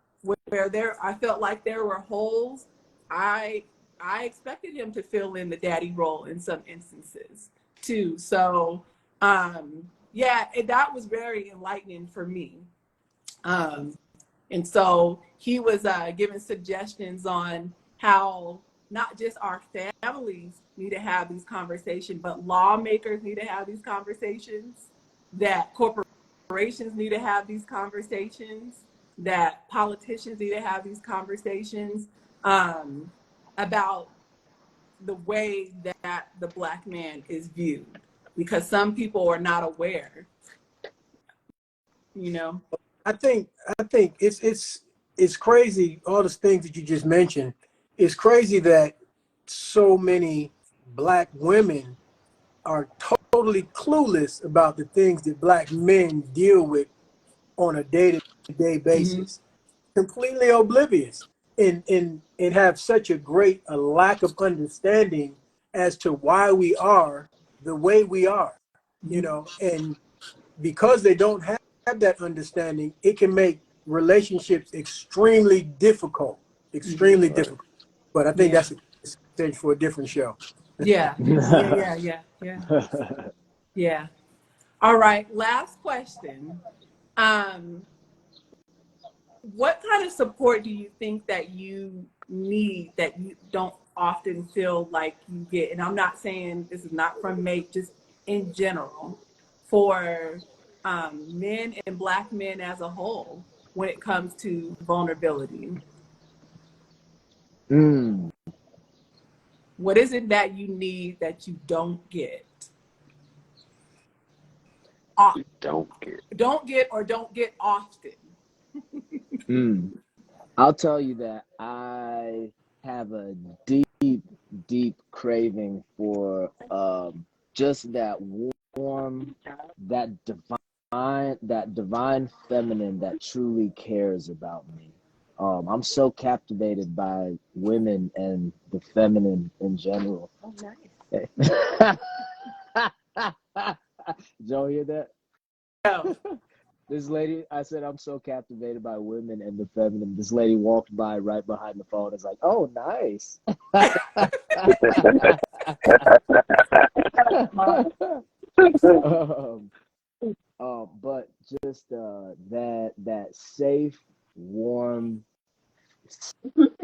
where I felt like there were holes. I expected him to fill in the daddy role in some instances too. So yeah, that was very enlightening for me. And so he was giving suggestions on how not just our families need to have these conversations, but lawmakers need to have these conversations, that corporations need to have these conversations, that politicians need to have these conversations about the way that the Black man is viewed, because some people are not aware, you know. I think it's crazy, all the things that you just mentioned. It's crazy that so many Black women are totally clueless about the things that Black men deal with on a day-to-day basis, completely oblivious, and have such a lack of understanding as to why we are the way we are, you know. And because they don't have that understanding, it can make relationships extremely difficult, difficult. But I think that's a stage for a different show. Yeah. Yeah. All right. Last question. What kind of support do you think that you need that you don't often feel like you get? And I'm not saying this is not from Mate, just in general, for men and Black men as a whole when it comes to vulnerability. What is it that you need that you don't get? Don't get or don't get often. I'll tell you that I have a deep craving for just that warm, that divine feminine that truly cares about me. I'm so captivated by women and the feminine in general. Oh, nice. Did y'all hear that? No. This lady, I said, I'm so captivated by women and the feminine. This lady walked by right behind the phone and was like, oh, nice. But just that safe, warm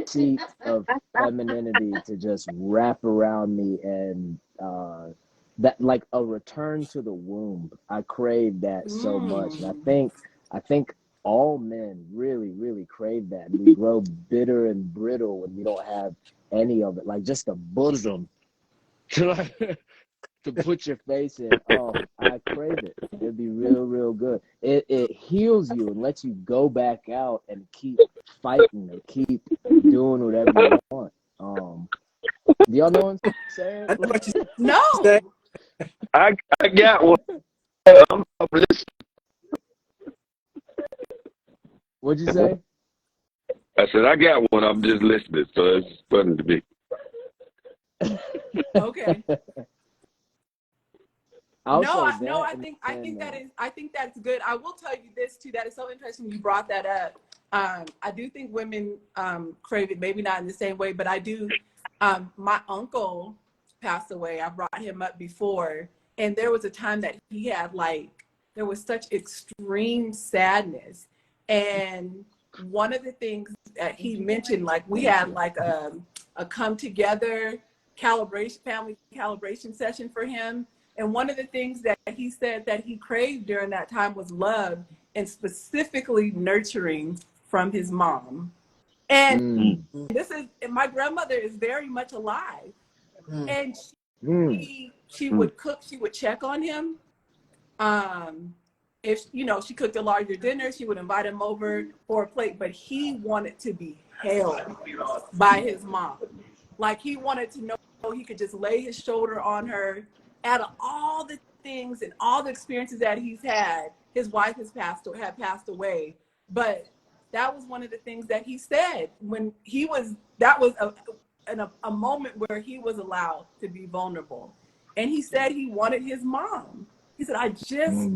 seat of femininity to just wrap around me, and that, like a return to the womb. I crave that so much, and I think all men really crave that. And we grow bitter and brittle when we don't have any of it, like just a bosom to put your face in. Oh, I crave it. It'd be real good. It heals you and lets you go back out and keep fighting and keep doing whatever you want. Do y'all know what I'm saying? I know what you're saying. No. I got one. I'm listening. What'd you say? I said I got one. I'm just listening, so it's funny to me. Okay. I'll No, say no, that, and I think that is, I think that's good. I will tell you this too. That is so interesting you brought that up. I do think women crave it, maybe not in the same way, but I do. My uncle passed away. I brought him up before, and there was a time that he had there was such extreme sadness, and one of the things that he mentioned, like we had like a come together family calibration session for him. And one of the things that he said that he craved during that time was love, and specifically nurturing from his mom. And Mm. my grandmother is very much alive. And Mm. she would cook, she would check on him. If she cooked a larger dinner, she would invite him over for a plate, but he wanted to be held by his mom. Like he wanted to know he could just lay his shoulder on her. Out of all the things and all the experiences that he's had, his wife had passed away. But that was one of the things that he said when that was a moment where he was allowed to be vulnerable. And he said he wanted his mom. He said, I just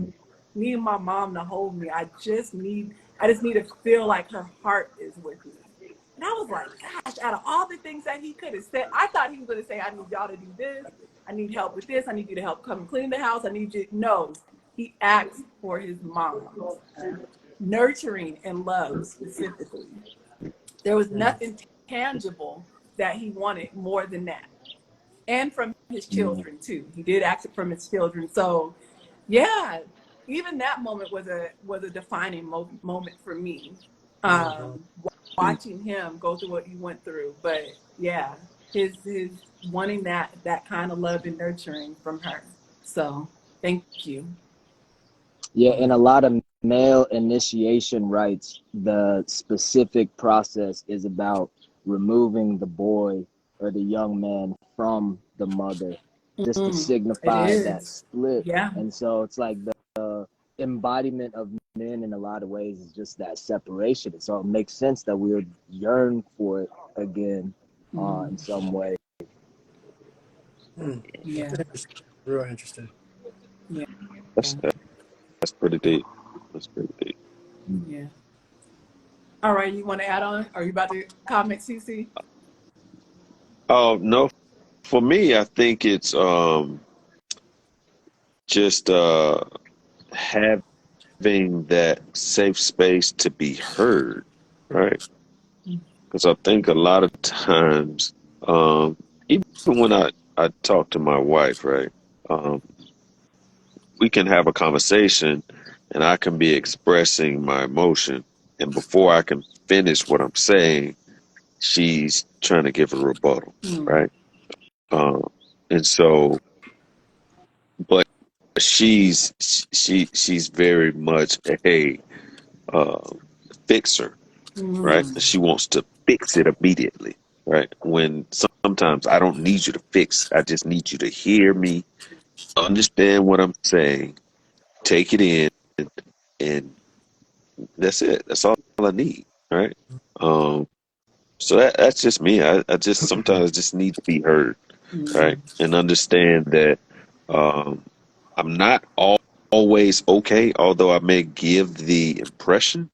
need my mom to hold me. I just need to feel like her heart is with me. And I was like, gosh, out of all the things that he could have said, I thought he was going to say, I need y'all to do this. I need help with this. I need you to help come clean the house. I need you. No, he asked for his mom. Nurturing and love specifically. There was nothing tangible that he wanted more than that. And from his children too. He did ask it from his children. So yeah, even that moment was a defining moment for me. Watching him go through what he went through. But yeah, his wanting that kind of love and nurturing from her. So thank you. Yeah, in a lot of male initiation rites, the specific process is about removing the boy or the young man from the mother, just to It signify that is. split. Yeah. And so it's like the embodiment of men in a lot of ways is just that separation. And so it makes sense that we would yearn for it again in some way. Yeah. Interesting. Real interesting. Yeah. That's pretty deep. That's pretty deep. Yeah. All right, you want to add on? Are you about to comment, CC? Oh no, for me, I think it's just having that safe space to be heard, right? Because I think a lot of times, even when I talk to my wife, right, um, we can have a conversation and I can be expressing my emotion. And before I can finish what I'm saying, she's trying to give a rebuttal, right? Um, and so, but she's very much a uh, fixer, right? She wants to fix it immediately, right? When sometimes I don't need you to fix, I just need you to hear me, understand what I'm saying, take it in, and that's it. That's all I need, right? Um, so that's just me. I just sometimes just need to be heard, right? And understand that I'm not always okay, although I may give the impression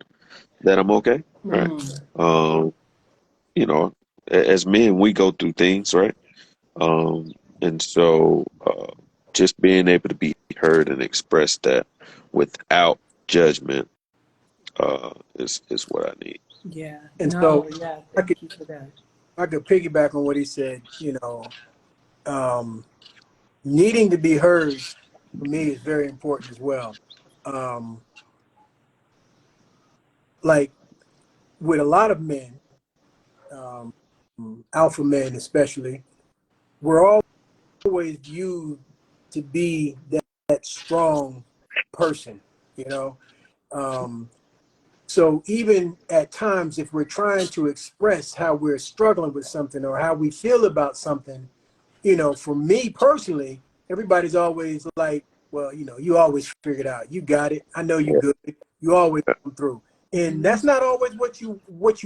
that I'm okay, right? Um, as men, we go through things, right? And so just being able to be heard and express that without judgment is what I need. Yeah. And No, so yeah. I could Thank you for that. piggyback on what he said. Needing to be heard for me is very important as well. Um, like with a lot of men, um, alpha men especially, we're always viewed to be that strong person, you know. So even at times, if we're trying to express how we're struggling with something or how we feel about something, you know, for me personally, everybody's always like, well, you know, you always figure it out. You got it. I know you Yeah. good. You always come through. And that's not always what you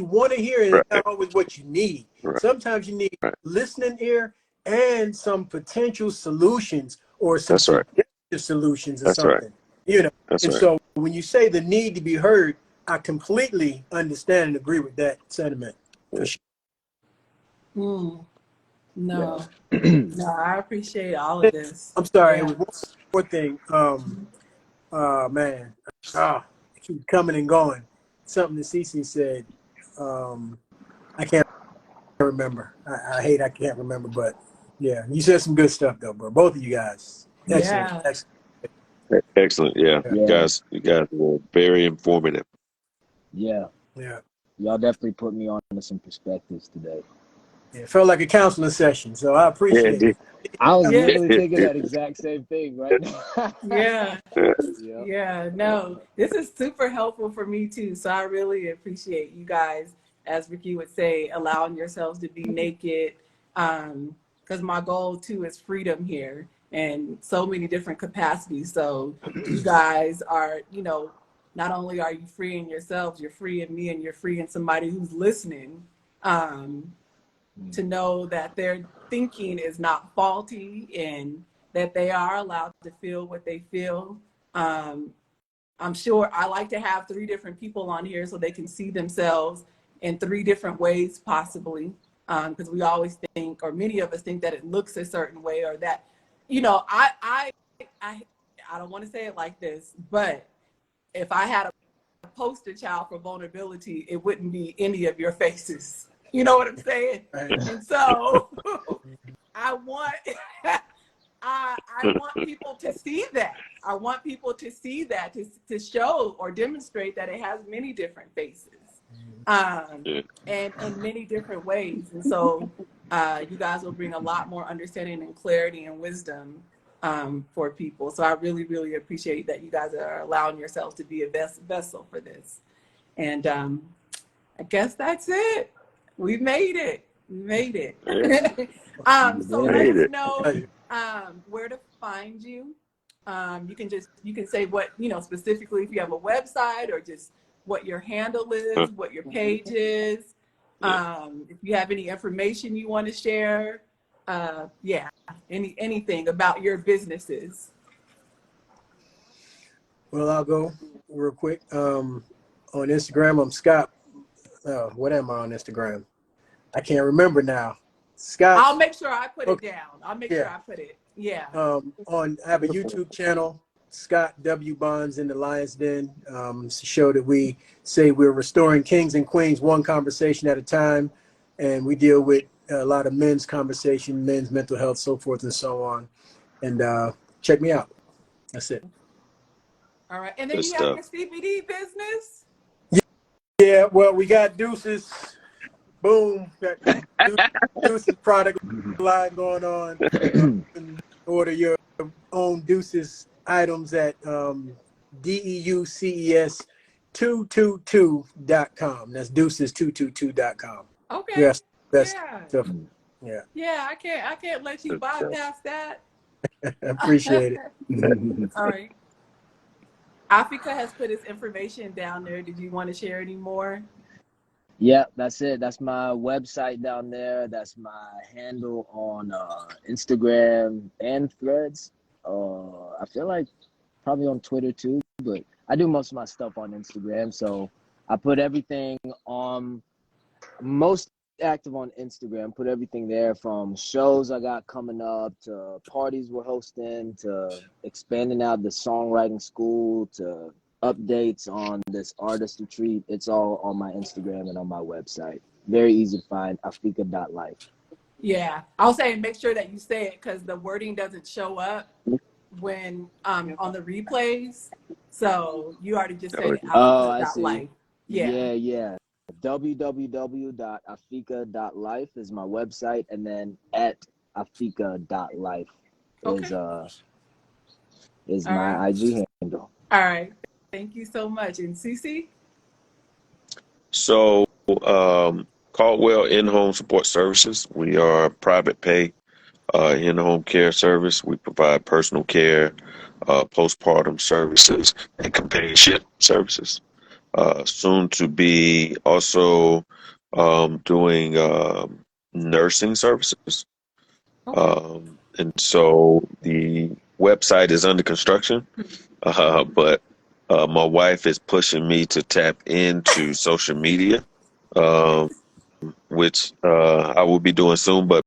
want to hear, and it's Right. not always what you need. Right. Sometimes you need Right. listening ear and some potential solutions or some That's right. suggestive solutions or That's right. something. You know. That's And right. so when you say the need to be heard, I completely understand and agree with that sentiment for Yeah. sure. Mm, no, Yeah. no, I appreciate all of this. I'm sorry, it Yeah. was one more thing. Man, it keeps coming and going. Something that Cece said, I can't remember. I can't remember, but yeah, you said some good stuff though, bro. Both of you guys, excellent, Yeah. excellent. Excellent. Yeah. Yeah, Yeah. You guys were very informative. Yeah. yeah. Y'all definitely put me on to some perspectives today. It felt like a counseling session, so I Yeah, appreciate it. I was Yeah. literally thinking that exact same thing right now. Yeah. Yeah. Yeah. No, this is super helpful for me too. So I really appreciate you guys, as Ricky would say, allowing yourselves to be naked. Because my goal too is freedom here and so many different capacities. So you guys are, you know, not only are you freeing yourselves, you're freeing me and you're freeing somebody who's listening. To know that their thinking is not faulty and that they are allowed to feel what they feel. Um, I'm sure I like to have 3 different people on here so they can see themselves in 3 different ways, possibly. Because we always think, or many of us think, that it looks a certain way, or that, you know, I don't want to say it like this, but if I had a poster child for vulnerability, it wouldn't be any of your faces. You know what I'm saying? Right. And so I want I want people to see that. I want people to see that, to show or demonstrate that it has many different faces, Yeah. and in many different ways. And so you guys will bring a lot more understanding and clarity and wisdom for people. So I really, really appreciate that you guys are allowing yourselves to be a vessel for this. And I guess that's it. We made it. We made it. You So did let it. Made us it. know where to find you. You can say what, you know, specifically, if you have a website, or just what your handle Huh. is, what your page is. Yeah. If you have any information you want to share, yeah, anything about your businesses. Well, I'll go real quick. On Instagram, I'm Scott. What am I on Instagram? I can't remember now. Scott. I'll make sure I put it Okay. down. I'll make sure Yeah. I put it. Yeah. I have a YouTube channel, Scott W. Bonds in the Lion's Den. It's a show that we say we're restoring kings and queens one conversation at a time, and we deal with a lot of men's conversation, men's mental health, so forth and so on. And check me out. That's it. All right. And then Good you have stuff. your CBD business. Yeah. Well, we got Deuces. Boom. Got Deuces product line going on. You can order your own Deuces items at DEUCES 222.com. That's Deuces222.com. Okay. Yes, best Yeah. stuff. Yeah, Yeah. I can't let you Good stuff. bypass that. I appreciate it. All right. Afika has put his information down there. Did you want to share any more? Yeah, that's it. That's my website down there. That's my handle on Instagram and Threads. I feel like probably on Twitter too, but I do most of my stuff on Instagram. So I put everything on, most active on Instagram, put everything there, from shows I got coming up to parties we're hosting to expanding out the songwriting school to updates on this artist retreat. It's all on my Instagram and on my website. Very easy to find, afika.life. Yeah. I'll say make sure that you say it, because the wording doesn't show up when on the replays. So you already just said it, Oh, I see. Afika.life. Yeah. Yeah. www.afika.life is my website, and then at afika.life Okay. is All right. my IG handle. All right. Thank you so much. And Cece? So, Caldwell In-Home Support Services. We are a private pay in-home care service. We provide personal care, postpartum services, and companionship services. Soon to be also doing nursing services. Okay. And so the website is under construction, but my wife is pushing me to tap into social media, um, which I will be doing soon. But